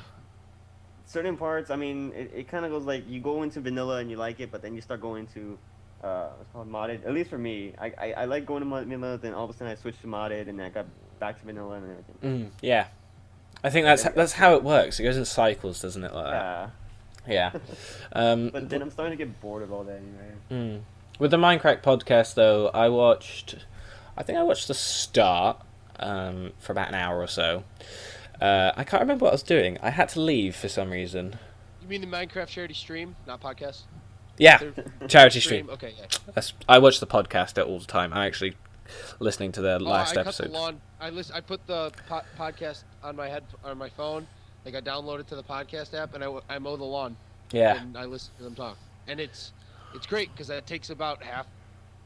Certain parts, I mean, it kind of goes like you go into vanilla and you like it, but then you start going to what's called modded. At least for me, I like going to vanilla, then all of a sudden I switched to modded, and I got back to vanilla and everything. Yeah. I think that's how it works. It goes in cycles, doesn't it? Like that. Yeah. Yeah. But then I'm starting to get bored of all that anyway. With the Minecraft podcast, though, I think I watched the start for about an hour or so. I can't remember what I was doing. I had to leave for some reason. You mean the Minecraft charity stream, not podcast? Yeah, Their charity stream. Okay, yeah. I watch the podcast all the time. I'm actually listening to the last I episode. cut the lawn. I put the podcast on my phone. Like I download it to the podcast app, and I mow the lawn. Yeah. And I listen to them talk, and it's great because that takes about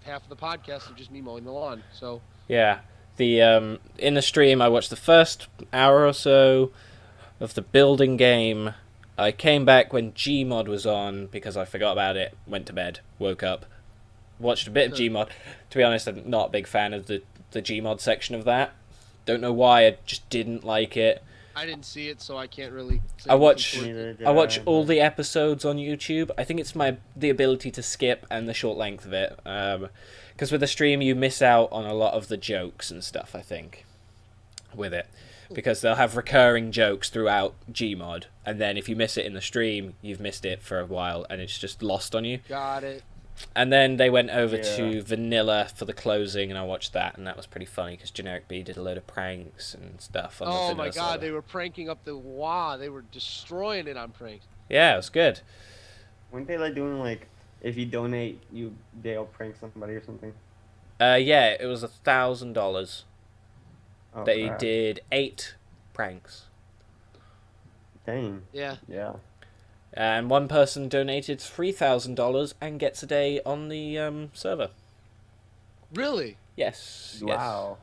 half of the podcast of just me mowing the lawn. So Yeah. The in the stream, I watched the first hour or so of the building game. I came back when Gmod was on because I forgot about it. Went to bed, woke up, watched a bit of Gmod. To be honest, I'm not a big fan of the Gmod section of that. Don't know why. I just didn't like it. I didn't see it, so I can't really. Say I watch Neither did I watch I, all but- the episodes on YouTube. I think it's the ability to skip and the short length of it. Because with the stream, you miss out on a lot of the jokes and stuff, I think, with it. Because they'll have recurring jokes throughout Gmod, and then if you miss it in the stream, you've missed it for a while, and it's just lost on you. Got it. And then they went over Yeah. to Vanilla for the closing, and I watched that, and that was pretty funny, because Generic B did a load of pranks and stuff on the Oh Vanilla my god, server. they were pranking up the WoW. They were destroying it on pranks. Yeah, it was good. Weren't they like doing like if you donate, they'll prank somebody or something? Yeah, it was $1,000. Oh, They crap. did 8 pranks. Dang. Yeah. Yeah. And one person donated $3,000 and gets a day on the server. Really? Yes. Wow.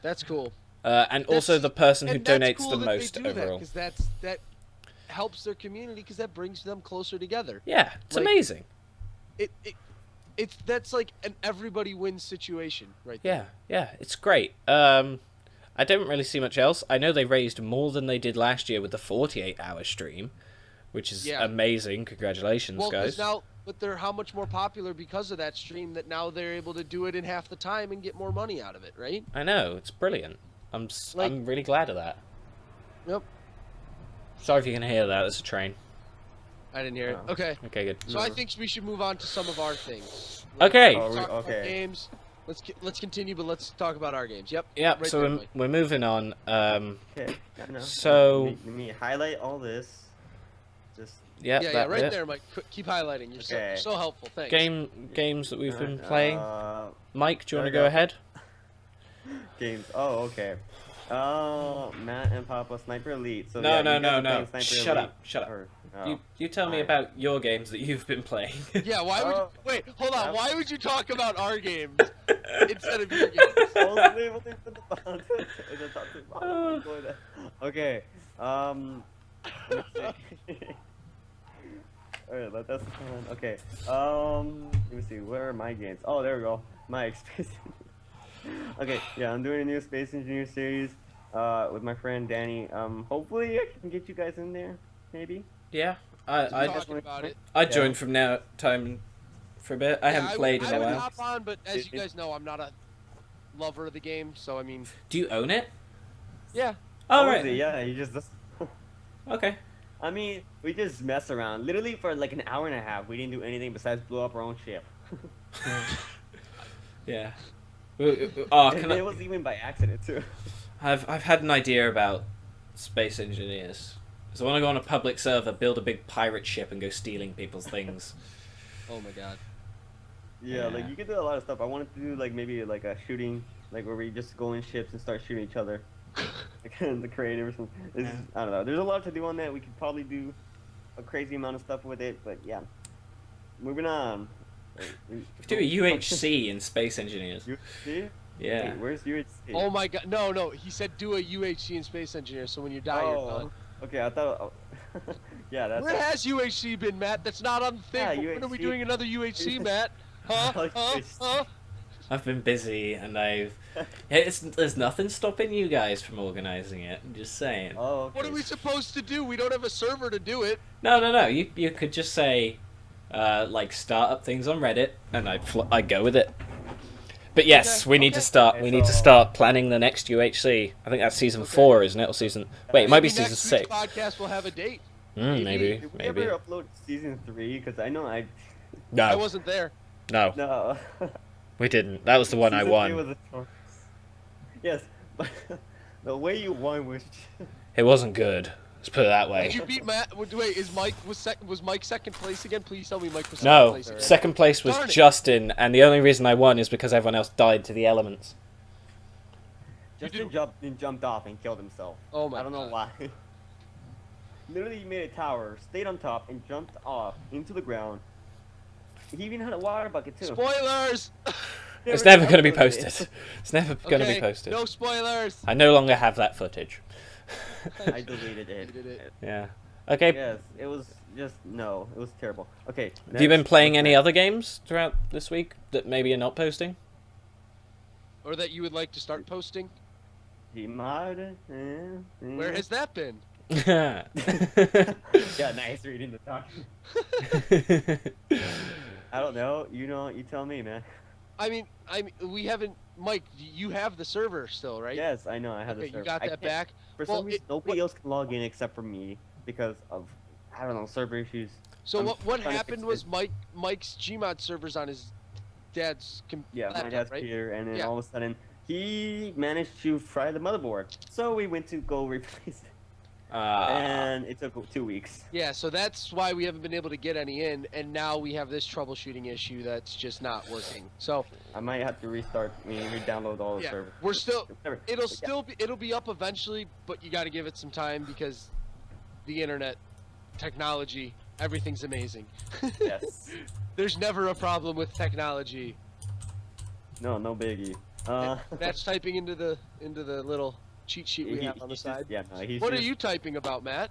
That's cool. And also That's- the person who And that's donates cool the that most they do overall. because that helps their community because that brings them closer together. Yeah, it's Like- amazing. That's like an everybody wins situation right there. Yeah, it's great. I don't really see much else. I know they raised more than they did last year with the 48-hour stream, which is Yeah. amazing. Congratulations, Well, guys. because now, but they're how much more popular because of that stream that now they're able to do it in half the time and get more money out of it, right? I know, it's brilliant. Like- I'm really glad of that. Yep. Sorry if you can hear that. It's a train. I didn't hear it. Oh. Okay. Okay, good. So I think we should move on to some of our things. Okay. Oh, Talk about okay. games. Let's continue, but let's talk about our games. Yep. Yep. Right So there, we're, Mike. we're moving on. Okay. No. So- let me highlight all this. Just Yeah, Yeah, that right bit. there, Mike. Keep highlighting. You're Okay. so helpful. Thanks. Games that we've been playing. Mike, do you there want to we go go. ahead? Games. Oh, okay. Matt and Papa Sniper Elite. So No, yeah, you no, guys no, are no. playing Sniper Shut Elite. up, shut up. Or- oh. You tell me Alright. about your games that you've been playing. Yeah. Why would you, Oh. wait? Hold on. Yep. Why would you talk about our games instead of your games? Oh, wait, what they put the bottom? Is it top to bottom? Go there. Okay. Let's see. Alright, that's fun. Okay. Let me see. Where are my games? Oh, there we go. My Space. Okay. Yeah, I'm doing a new Space Engineer series. With my friend Danny. Hopefully I can get you guys in there. Maybe. Yeah, We're I talking about it. joined from now time for a bit. I haven't played in I a would while. hop on, but as you guys know, I'm not a lover of the game. So I mean, Do you own it? yeah. Oh, Oh, right. is it? Yeah, you just. Okay. I mean, we just mess around. Literally for like an hour and a half, we didn't do anything besides blow up our own ship. Yeah. Oh, And can it I, was even by accident too. I've had an idea about space engineers. So I want to go on a public server, build a big pirate ship, and go stealing people's things. Oh my god. Yeah, Yeah. like you could do a lot of stuff. I wanted to do like maybe like a shooting, like where we just go in ships and start shooting each other. Like the creative or something. It's, I don't know. There's a lot to do on that. We could probably do a crazy amount of stuff with it, but yeah. Moving on. Do a UHC in space engineers. UHC? Yeah. Wait, where's UHC? Oh my god. No. He said do a UHC in Space Engineer, so when you die, you're done. Okay, I thought. Oh. Yeah, that's. Where has UHC been, Matt? That's not on the thing. Yeah, When are we UHC. doing another UHC, Matt? Huh? Like Huh? this. Huh? I've been busy, and there's nothing stopping you guys from organizing it. I'm just saying. Oh, okay. What are we supposed to do? We don't have a server to do it. No. You could just say, like, start up things on Reddit, and I'd go with it. But yes, Okay, we need to okay. start. Okay, We need to so- start planning the next UHC. I think that's season 4, isn't it, or season? Wait, it might be Maybe season next 6. week's podcast will have a date. Maybe. Did we ever upload season 3? Because I know I. I No, wasn't there. no, No. we didn't. That was the one I Season 3 won. was a yes, but the way you won was. It wasn't good. Let's put it that Did way. you beat Matt? Wait, was Mike second place again? Please tell me Mike was second No, place again. second place was Darn it. Justin, and the only reason I won is because everyone else died to the elements. Justin jumped off and killed himself. Oh my I don't know God. why. Literally, he made a tower, stayed on top, and jumped off into the ground. He even had a water bucket too. Spoilers! It's never going to be posted. It's never going to be posted. No spoilers. I no longer have that footage. I deleted it. Yeah. Okay. Yes, it was just no. It was terrible. Okay. Have you been next, playing what's any next? other games throughout this week that maybe you're not posting? Or that you would like to start posting? Gmod? Where has that been? Yeah. Yeah, nice reading the talk. I don't know. You tell me, man. I mean, we haven't. Mike, you have the server still, right? Yes, I know. I have Okay, the server. you got I that can't- back. For Well, some reason, nobody else can log in except for me because of I don't know server issues. So I'm what trying to happened fix was it. Mike's Gmod server's on his dad's laptop, My dad's right? computer, and then Yeah. all of a sudden he managed to fry the motherboard. So we went to go replace it, and it took 2 weeks. Yeah, so that's why we haven't been able to get any in, and now we have this troubleshooting issue that's just not working. So I might have to re-download all the yeah, server. we're still. Whatever. It'll be up eventually, but you got to give it some time because the internet, technology, everything's amazing. Yes. There's never a problem with technology. No biggie. That's typing into the little cheat sheet we have on the side. What are you typing about, Matt?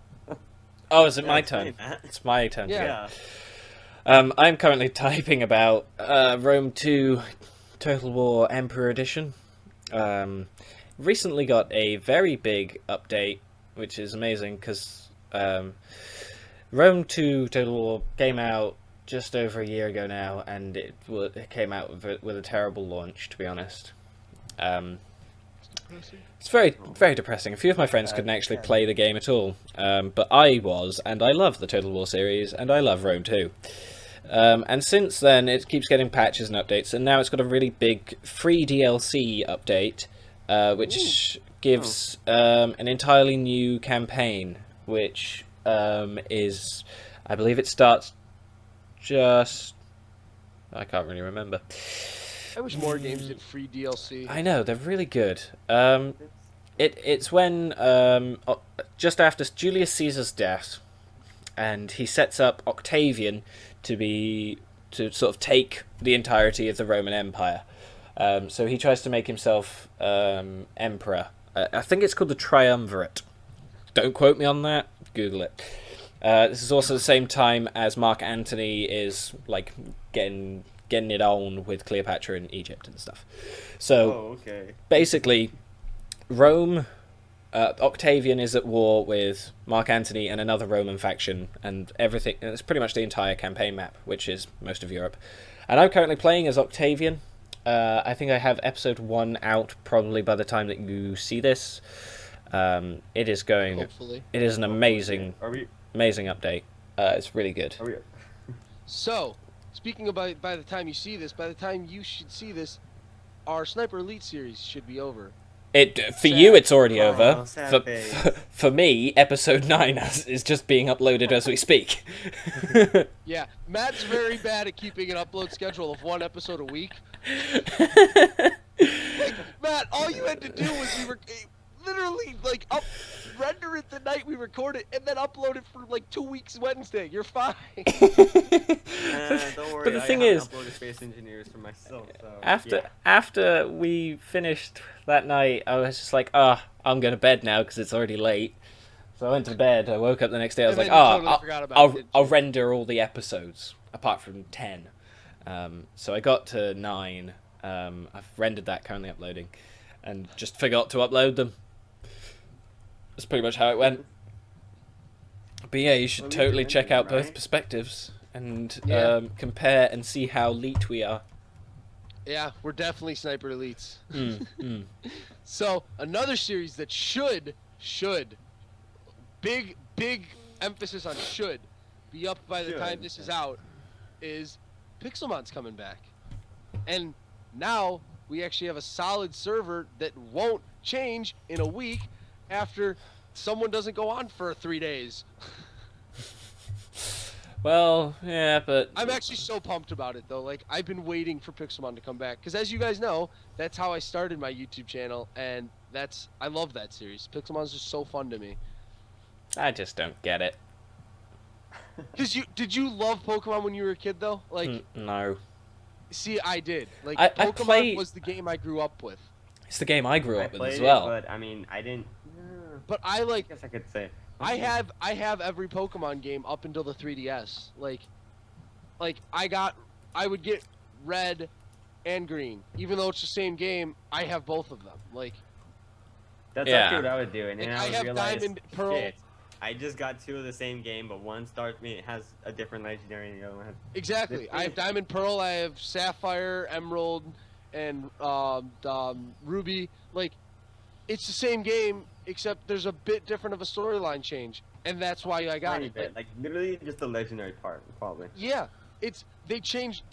Oh, is it my it's funny, turn? Matt. It's my turn. Yeah. I'm currently typing about Rome 2 Total War Emperor Edition. Recently got a very big update, which is amazing because Rome 2 Total War came out just over a year ago now, and it came out with a terrible launch, to be honest. It's very, very depressing. A few of my friends couldn't actually play the game at all, but I was, and I love the Total War series, and I love Rome 2. And since then, it keeps getting patches and updates, and now it's got a really big free DLC update, which gives an entirely new campaign, which is, I believe it starts just... I can't really remember. I wish more games did free DLC. I know, they're really good. It's when, just after Julius Caesar's death, and he sets up Octavian to sort of take the entirety of the Roman Empire. So he tries to make himself emperor. I think it's called the Triumvirate. Don't quote me on that. Google it. This is also the same time as Mark Antony is like getting it on with Cleopatra in Egypt and stuff. So basically, Rome, Octavian is at war with Mark Antony and another Roman faction, and everything. It's pretty much the entire campaign map, which is most of Europe. And I'm currently playing as Octavian. I think I have episode 1 out probably by the time that you see this. It is going. Hopefully. It is an amazing update. It's really good. So, speaking about by the time you see this, by the time you should see this, our Sniper Elite series should be over. You, it's already over. Sad For me, episode 9 is just being uploaded as we speak. Yeah, Matt's very bad at keeping an upload schedule of 1 episode a week. Matt, all you had to do was literally render it the night we record it and then upload it for like 2 weeks Wednesday. You're fine. Don't worry. But the thing I is, uploaded Space Engineers for myself. So, after we finished that night, I was just like, I'm going to bed now because it's already late. So I went to bed. I woke up the next day. I was like, I'll render all the episodes apart from 10. So I got to 9. I've rendered that, currently uploading, and just forgot to upload them. That's pretty much how it went. But yeah, you should totally check out both perspectives and compare and see how elite we are. Yeah, we're definitely Sniper Elites. So, another series that should, big emphasis on should, be up by the time this is out, is Pixelmon's coming back. And now, we actually have a solid server that won't change in a week after someone doesn't go on for 3 days. Well, yeah, but I'm actually so pumped about it, though. Like, I've been waiting for Pixelmon to come back. Because as you guys know, that's how I started my YouTube channel. And I love that series. Pixelmon's just so fun to me. I just don't get it. Did you love Pokemon when you were a kid though? Like, No. see, I did. Like, I Pokemon was the game I grew up with. It's the game I grew I up with played as well. it, but I mean, I didn't. But I I guess I could say. I have every Pokemon game up until the 3DS. Like I would get Red and Green, even though it's the same game. I have both of them. Like, That's Yeah. actually what I would do, and then Like, I I would have realize, Diamond, Pearl. shit, I just got two of the same game, but one starts me. It has a different legendary, and the other one has. exactly. I have Diamond, Pearl. I have Sapphire, Emerald, and Ruby. Like, it's the same game, except there's a bit different of a storyline change, and that's why I got Tiny it. bit, like literally just the legendary part, probably. Yeah, they changed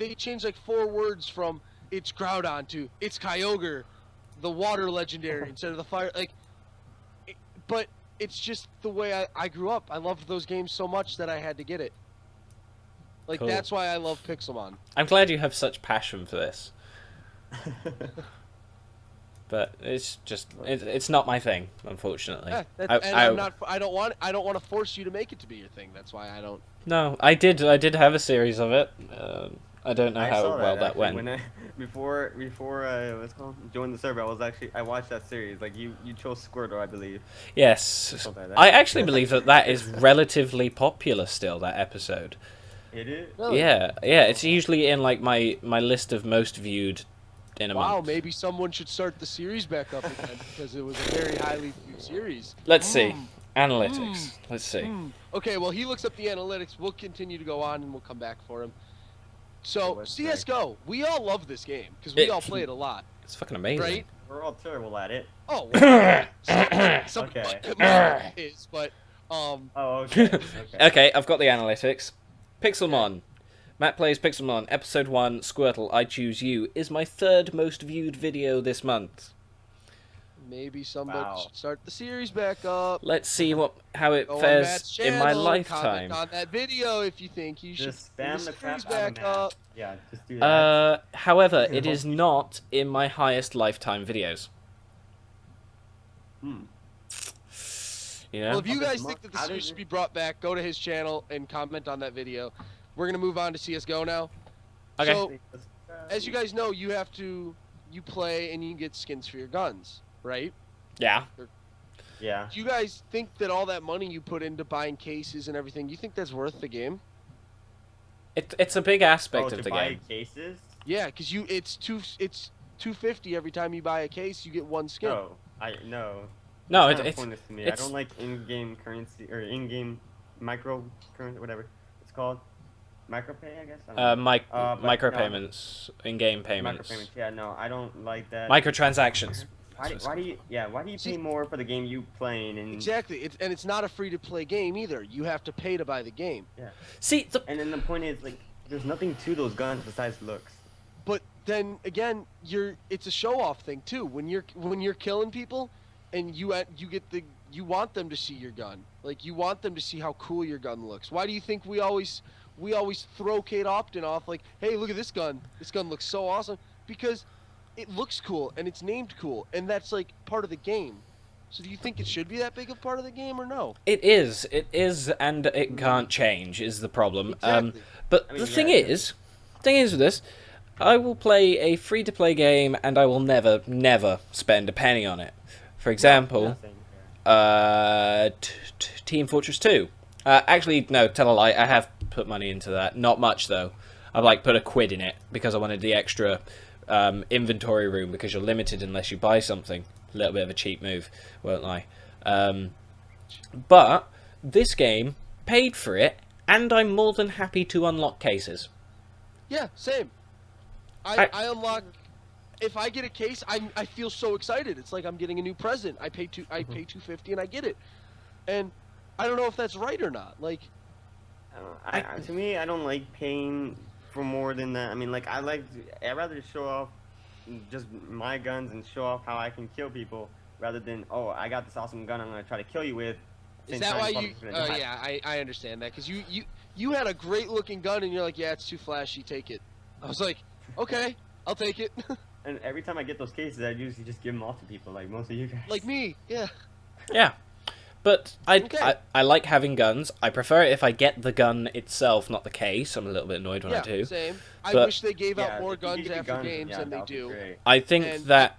like 4 words from it's Groudon to it's Kyogre, the water legendary instead of the fire. Like, but it's just the way I grew up. I loved those games so much that I had to get it. Like, Cool. that's why I love Pixelmon. I'm glad you have such passion for this, but it's just it's not my thing, unfortunately. Yeah, I don't want to force you to make it to be your thing. That's why I don't. No, I did have a series of it. I don't know I how saw well that actually, went. When I, before what's it called, joined the server, I watched that series. Like you chose Squirtle, I believe. Yes, Something like that. I actually believe that is relatively popular still. That episode. It is. Really? Yeah, it's usually in like my list of most viewed in a Wow, month. maybe someone should start the series back up again because it was a very highly viewed series. Let's see analytics. Let's see. Okay, well, he looks up the analytics. We'll continue to go on, and we'll come back for him. So, Let's CS:GO, we all love this game because we It- all play it a lot, It's fucking amazing. right? We're all terrible at it. Oh, well, some Okay. mine is, but Oh, okay. Okay. Okay, I've got the analytics. Pixelmon. Matt plays Pixelmon. Episode 1, Squirtle, I Choose You, is my 3rd most viewed video this month. maybe somebody Wow. should start the series back up. Let's see how it Go on fares Matt's in my channel, lifetime. Comment on that video if you think you should Just spam the series crap out of back Matt. up. Yeah, just do that. However, it is not in my highest lifetime videos. Hmm. You know? Well, if you Okay, guys Mark, think that the how series does should it- be brought back, go to his channel and comment on that video. We're gonna move on to CS:GO now. Okay. So, as you guys know, you play and you get skins for your guns, right? Yeah. Yeah. Do you guys think that all that money you put into buying cases and everything, you think that's worth the game? It's a big aspect to of the buy game. cases? Yeah, because it's $250 every time you buy a case, you get one skin. No, no. No, Kinda it's pointless to me. I it's- don't like in-game currency or in-game micro currency, whatever it's called. Micropay, I guess. I don't know. But micropayments, in-game payments, Micropayments. Yeah, no, I don't like that. microtransactions. Why do you pay more for the game you playing and Exactly. It's not a free-to-play game either. You have to pay to buy the game. See, and then the point is like there's nothing to those guns besides looks. But then again, it's a show-off thing too. When you're killing people, and you want them to see your gun. Like, you want them to see how cool your gun looks. Why do you think we always throw Kate Upton off like, hey, look at this gun. This gun looks so awesome because it looks cool and it's named cool, and that's like part of the game. So do you think it should be that big of part of the game or no? it is, and it can't change is the problem. Exactly. But I mean, the thing yeah. is with this, I will play a free-to-play game and I will never spend a penny on it. For example, Team Fortress 2. Actually, no, tell a lie. I have put money into that. Not much though. I've like put £1 in it because I wanted the extra inventory room because you're limited unless you buy something. A little bit of a cheap move, won't lie. But this game paid for it, and I'm more than happy to unlock cases. Yeah, same. I unlock. If I get a case, I feel so excited. It's like I'm getting a new present. I pay $250 and I get it. And I don't know if that's right or not. Like, To me, I don't like paying for more than that. I mean, like I'd rather show off just my guns and show off how I can kill people rather than I got this awesome gun I'm gonna try to kill you with. is that why you? Yeah, I understand that because you had a great looking gun and you're like, yeah, it's too flashy. Take it. I was like, okay, I'll take it. And every time I get those cases, I usually just give them all to people, like most of you guys. Like me, yeah. Yeah. But Okay. I like having guns. I prefer it if I get the gun itself, not the case. I'm a little bit annoyed when I do. Same. I But wish they gave out Yeah, more if you guns get the after guns, games yeah, than they that would be do. great. I think And that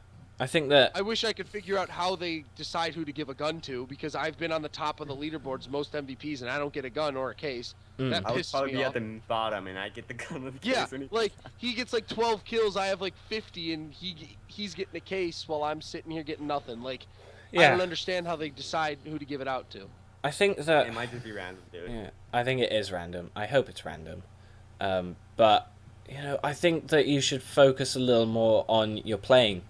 I wish I could figure out how they decide who to give a gun to, because I've been on the top of the leaderboards most MVPs and I don't get a gun or a case. That I would pisses probably me be off. at the bottom, and I get the gun with the Yeah, case. And like he gets like 12 kills, I have like 50, and he's getting a case while I'm sitting here getting nothing. Like, I yeah. don't understand how they decide who to give it out to. I think that it might just be random, dude. yeah, I think it is random. I hope it's random. But I think that you should focus a little more on your playing.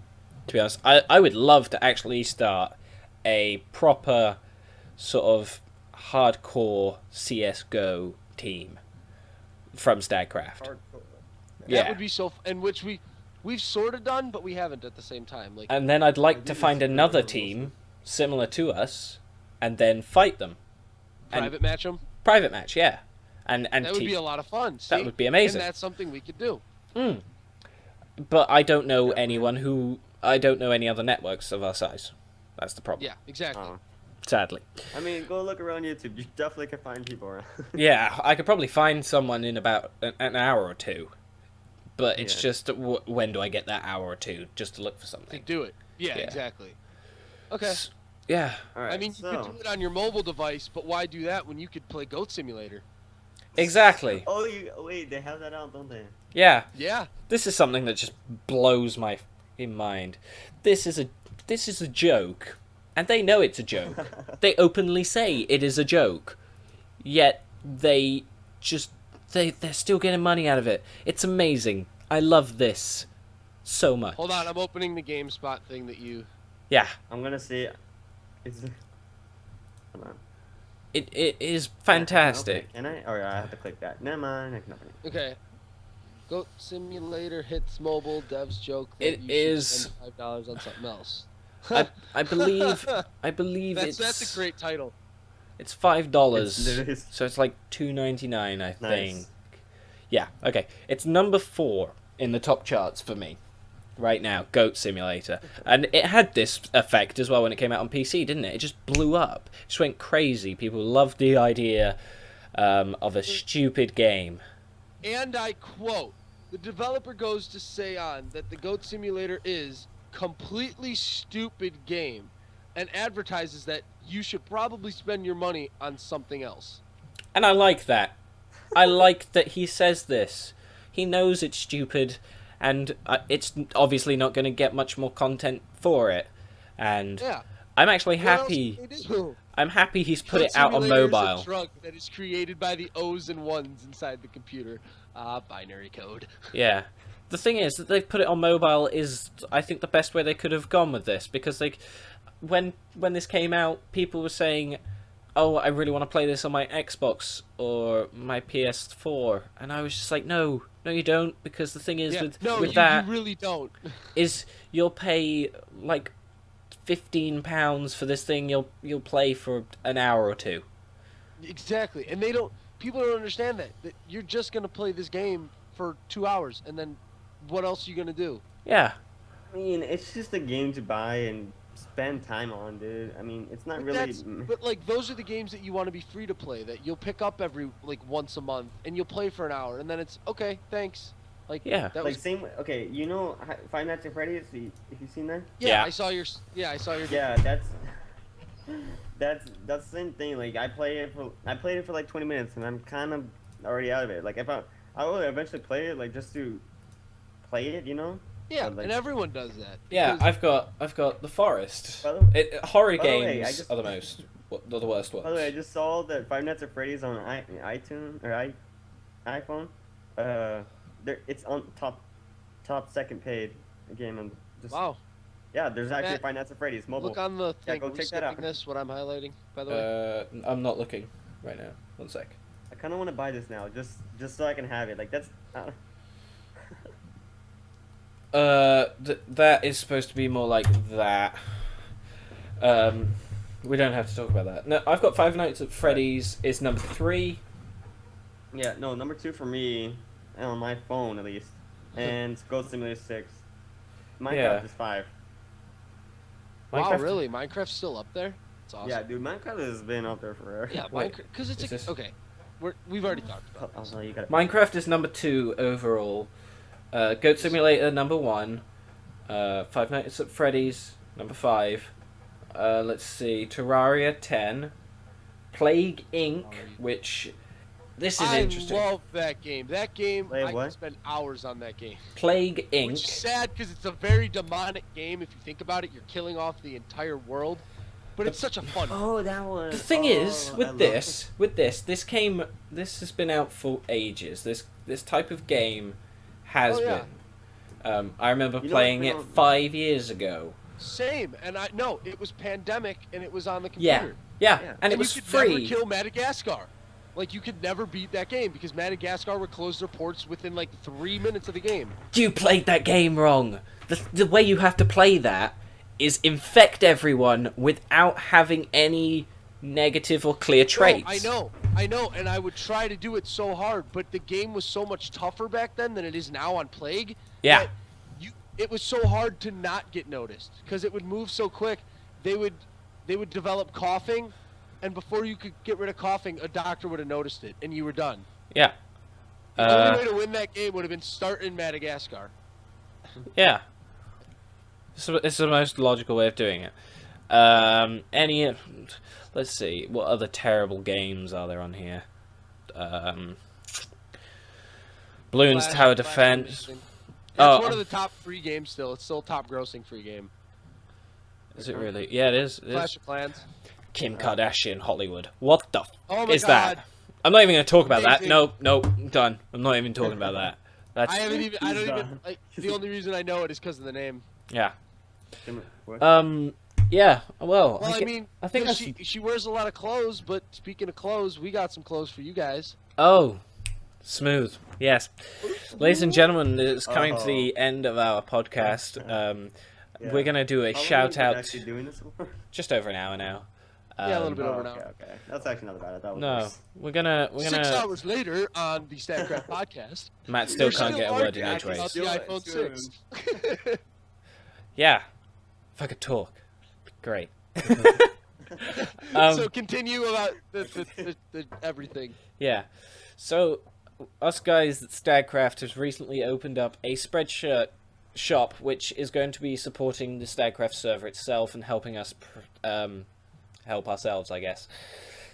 To be honest, I would love to actually start a proper sort of hardcore CS:GO team from Stagcraft. Hardcore. Yeah. That would be so, and which we've sort of done, but we haven't at the same time. Like, And then I'd like to do find this another for team similar to us, and then fight them. And private match them. private match, yeah. And That would be a lot of fun. See? That would be amazing. And that's something we could do. But I don't know I don't know any other networks of our size. That's the problem. Yeah, exactly. Sadly. I mean, go look around YouTube. You definitely can find people around. Yeah, I could probably find someone in about an hour or two. But it's Yeah. just, when do I get that hour or two just to look for To something? do it. Yeah, Yeah. exactly. Okay. Yeah. All right, I mean, you could do it on your mobile device, but why do that when you could play Goat Simulator? Exactly. Oh, wait, they have that out, don't they? Yeah. Yeah. This is something that just blows my mind. This is a joke, and they know it's a joke. They openly say it is a joke, yet they're still getting money out of it. It's amazing. I love this so much. Hold on, I'm opening the GameSpot thing that you... Yeah, I'm gonna see. It's. Hold on. it is fantastic. Okay, can I? Oh, yeah, I have to click that. Never mind. I can open it. Okay. Goat Simulator hits mobile. Devs joke that It you is- should spend $5 on something else. I believe That's a great title. It's $5, It's literally- so it's like $2.99, I think. Nice. Yeah, okay. It's number 4 in the top charts for me right now. Goat Simulator, and it had this effect as well when it came out on PC, didn't it? It just blew up. It just went crazy. People loved the idea of a stupid game. And I quote, the developer goes to say on that the Goat Simulator is completely stupid game and advertises that you should probably spend your money on something else. And I like that. I like that he says this. He knows it's stupid, and it's obviously not going to get much more content for it. And Yeah. I'm actually What else happy. can they do? I'm happy he's put Goat it out on Simulator is mobile. a drug that is created by the O's and ones inside the computer. Binary code. Yeah. The thing is that they've put it on mobile is, I think, the best way they could have gone with this, because when this came out, people were saying, "Oh, I really want to play this on my Xbox or my PS4," and I was just like, "No, you don't," because the thing is Yeah. with No, you that really don't. is you'll pay like £15 for this thing. You'll play for an hour or two. Exactly. And people don't understand that you're just going to play this game for 2 hours, and then what else are you going to do? Yeah. I mean, it's just a game to buy and spend time on, dude. I mean, it's not really. But like, those are the games that you want to be free to play, that you'll pick up every, like, once a month, and you'll play for an hour, and then it's, okay, thanks. Like, Yeah. that Like was, same. Okay, you know Five Nights at Freddy's. If you've seen that. Yeah. I saw your, Yeah, that's the same thing. Like I played it for like 20 minutes, and I'm kind of already out of it. Like if I will eventually play it, like just to play it, you know. yeah, But, like- and everyone does that. Yeah, because- I've got The Forest. By the- Horror by the way, games are the worst ones. By the way, I just saw that Five Nights at Freddy's on iTunes or iPhone. It's on top second page game, and just Wow. yeah, there's actually Matt, Five Nights at Freddy's mobile. Look on the Yeah, thing. go Are we check that out. skipping this, what I'm highlighting, by the way? I'm not looking right now. One sec. I kind of want to buy this now, just so I can have it. Like that's. That is supposed to be more like that. We don't have to talk about that. No, I've got Five Nights at Freddy's is number 3. Yeah, no, number 2 for me, on my phone at least, and Ghost Simulator 6. Minecraft Yeah. is 5. Wow, Minecraft- really? Minecraft's still up there? It's awesome. Yeah, dude, Minecraft has been out there forever. Yeah, Wait, Minecraft, because it's is this- okay. We've already talked about Oh, this. no, you gotta... Minecraft is number 2 overall. Goat Simulator number 1. Five Nights at Freddy's number 5. Let's see, Terraria 10. Plague Inc., which this is interesting. I love that game. That game, Wait, I what? can spend hours on that game. Plague Inc. Which is sad because it's a very demonic game. If you think about it, you're killing off the entire world. But it's such a fun. Oh, that one. The thing is, I with love this has been out for ages. This type of game has Oh, yeah. been. I remember You know playing what, it no. 5 years ago. Same, and it was pandemic, and it was on the Yeah, computer. yeah, and it was you could free. never kill Madagascar. Like, you could never beat that game because Madagascar would close their ports within like 3 minutes of the game. You played that game wrong. The way you have to play that is infect everyone without having any negative or clear traits. No, I know, and I would try to do it so hard, but the game was so much tougher back then than it is now on Plague. Yeah. that it was so hard to not get noticed because it would move so quick. They would develop coughing, and before you could get rid of coughing, a doctor would have noticed it, and you were done. Yeah. The only way to win that game would have been start in Madagascar. Yeah. It's the most logical way of doing it. Let's see, what other terrible games are there on here? Bloons Flash- Tower Flash Defense. Racing. Oh, It's one of the top free games still. It's still top grossing free game. Is it really? Yeah, it is. It Clash is. of Clans. Kim Kardashian Hollywood. What the Oh my is god. that? I'm not even going to talk about that. Amazing. No, done. I'm not even talking about that. That's I don't even done. like, the only reason I know it is because of the name. yeah. What? Yeah. Well, Well, I mean, I think 'cause that's. she wears a lot of clothes, but speaking of clothes, we got some clothes for you guys. Oh, smooth. Yes, ladies and gentlemen, it's coming to the end of our podcast. Yeah. We're gonna do a How long shout have you been out. actually doing this for? Just over an hour now. Yeah, a little bit Oh, over now. okay. That's actually not bad. I thought it was No, worse. we're gonna 6 hours later on the Stagcraft Podcast, Matt still we're can't get a word in arguing edgeways. about the iPhone 6. Yeah, if I could talk, great. So continue about the everything. Yeah. So, us guys at Stagcraft has recently opened up a Spreadshirt shop, which is going to be supporting the Stagcraft server itself and helping us help ourselves, I guess.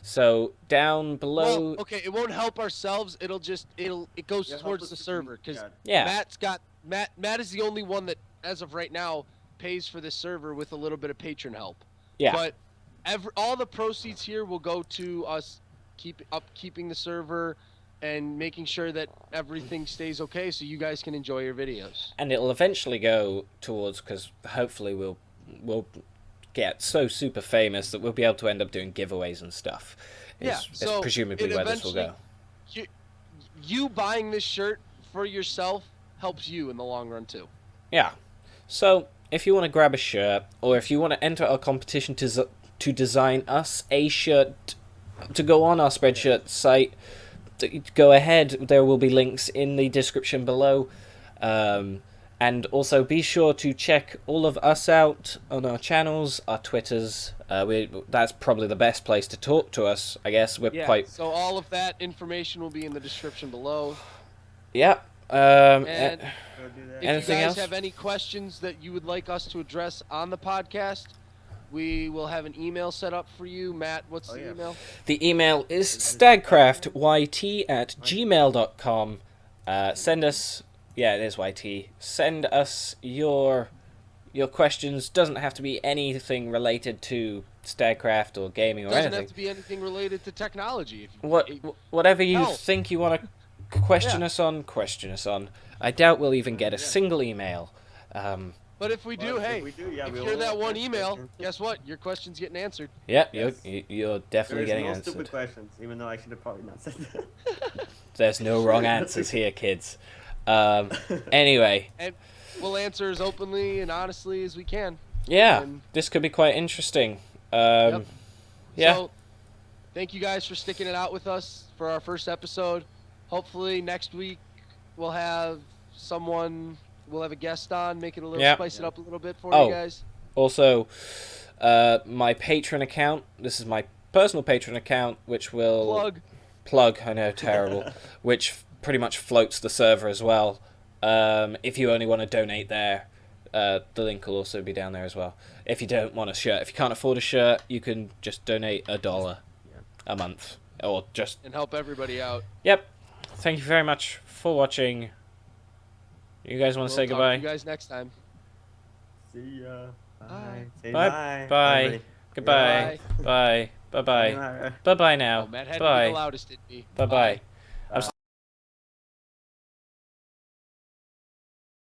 So, down below... Well, okay, it won't help ourselves. It goes Yeah, help towards us the to server because yeah. Yeah. Matt is the only one that, as of right now, pays for this server with a little bit of patron help. Yeah. But all the proceeds here will go to us keeping the server and making sure that everything stays okay so you guys can enjoy your videos. And it'll eventually go towards, because hopefully we'll get so super famous that we'll be able to end up doing giveaways and stuff. Yeah, Is so presumably it where this will go. You buying this shirt for yourself helps you in the long run too. Yeah. So, if you want to grab a shirt, or if you want to enter our competition to design us a shirt to go on our Spreadshirt site, go ahead. There will be links in the description below. And also be sure to check all of us out on our channels, our Twitters. That's probably the best place to talk to us, I guess. We're quite... So all of that information will be in the description below. Yeah. And Go do that. if Anything you guys else? have any questions that you would like us to address on the podcast, we will have an email set up for you. Matt, what's the email? The email is stagcraftyt@gmail.com. Send us... Yeah, it is YT. Send us your questions. Doesn't have to be anything related to Stagcraft or gaming or Doesn't anything. have to be anything related to technology. Whatever you Hell. think you want to question us on, question us on. I doubt we'll even get a single email. But if we do, Well, hey, if we do, yeah, if we you're will that one answer email, questions. guess what? Your question's getting answered. Yep, Yes. you're definitely There's getting no answered. stupid questions, even though I should have probably not said that. There's no wrong answers here, kids. Anyway, And we'll answer as openly and honestly as we can. yeah, And- this could be quite interesting. Yep. Yeah. So, thank you guys for sticking it out with us for our first episode. Hopefully next week we'll have a guest on, make it a little Yeah. spice it up a little bit for Oh. you guys. Also, My Patreon account. This is my personal Patreon account, which will plug. I know, terrible. Which pretty much floats the server as well. If you only want to donate there, the link will also be down there as well. If you don't want a shirt, if you can't afford a shirt, you can just donate $1 a month, or just and help everybody out. Yep. Thank you very much for watching. You guys want to say goodbye? See you guys next time. See ya. Bye. Say Bye. bye. Bye. Goodbye. Bye. Bye. Bye. Bye. Bye. Now. Oh, Matt had to bye. be the loudest, didn't he? Bye. Bye.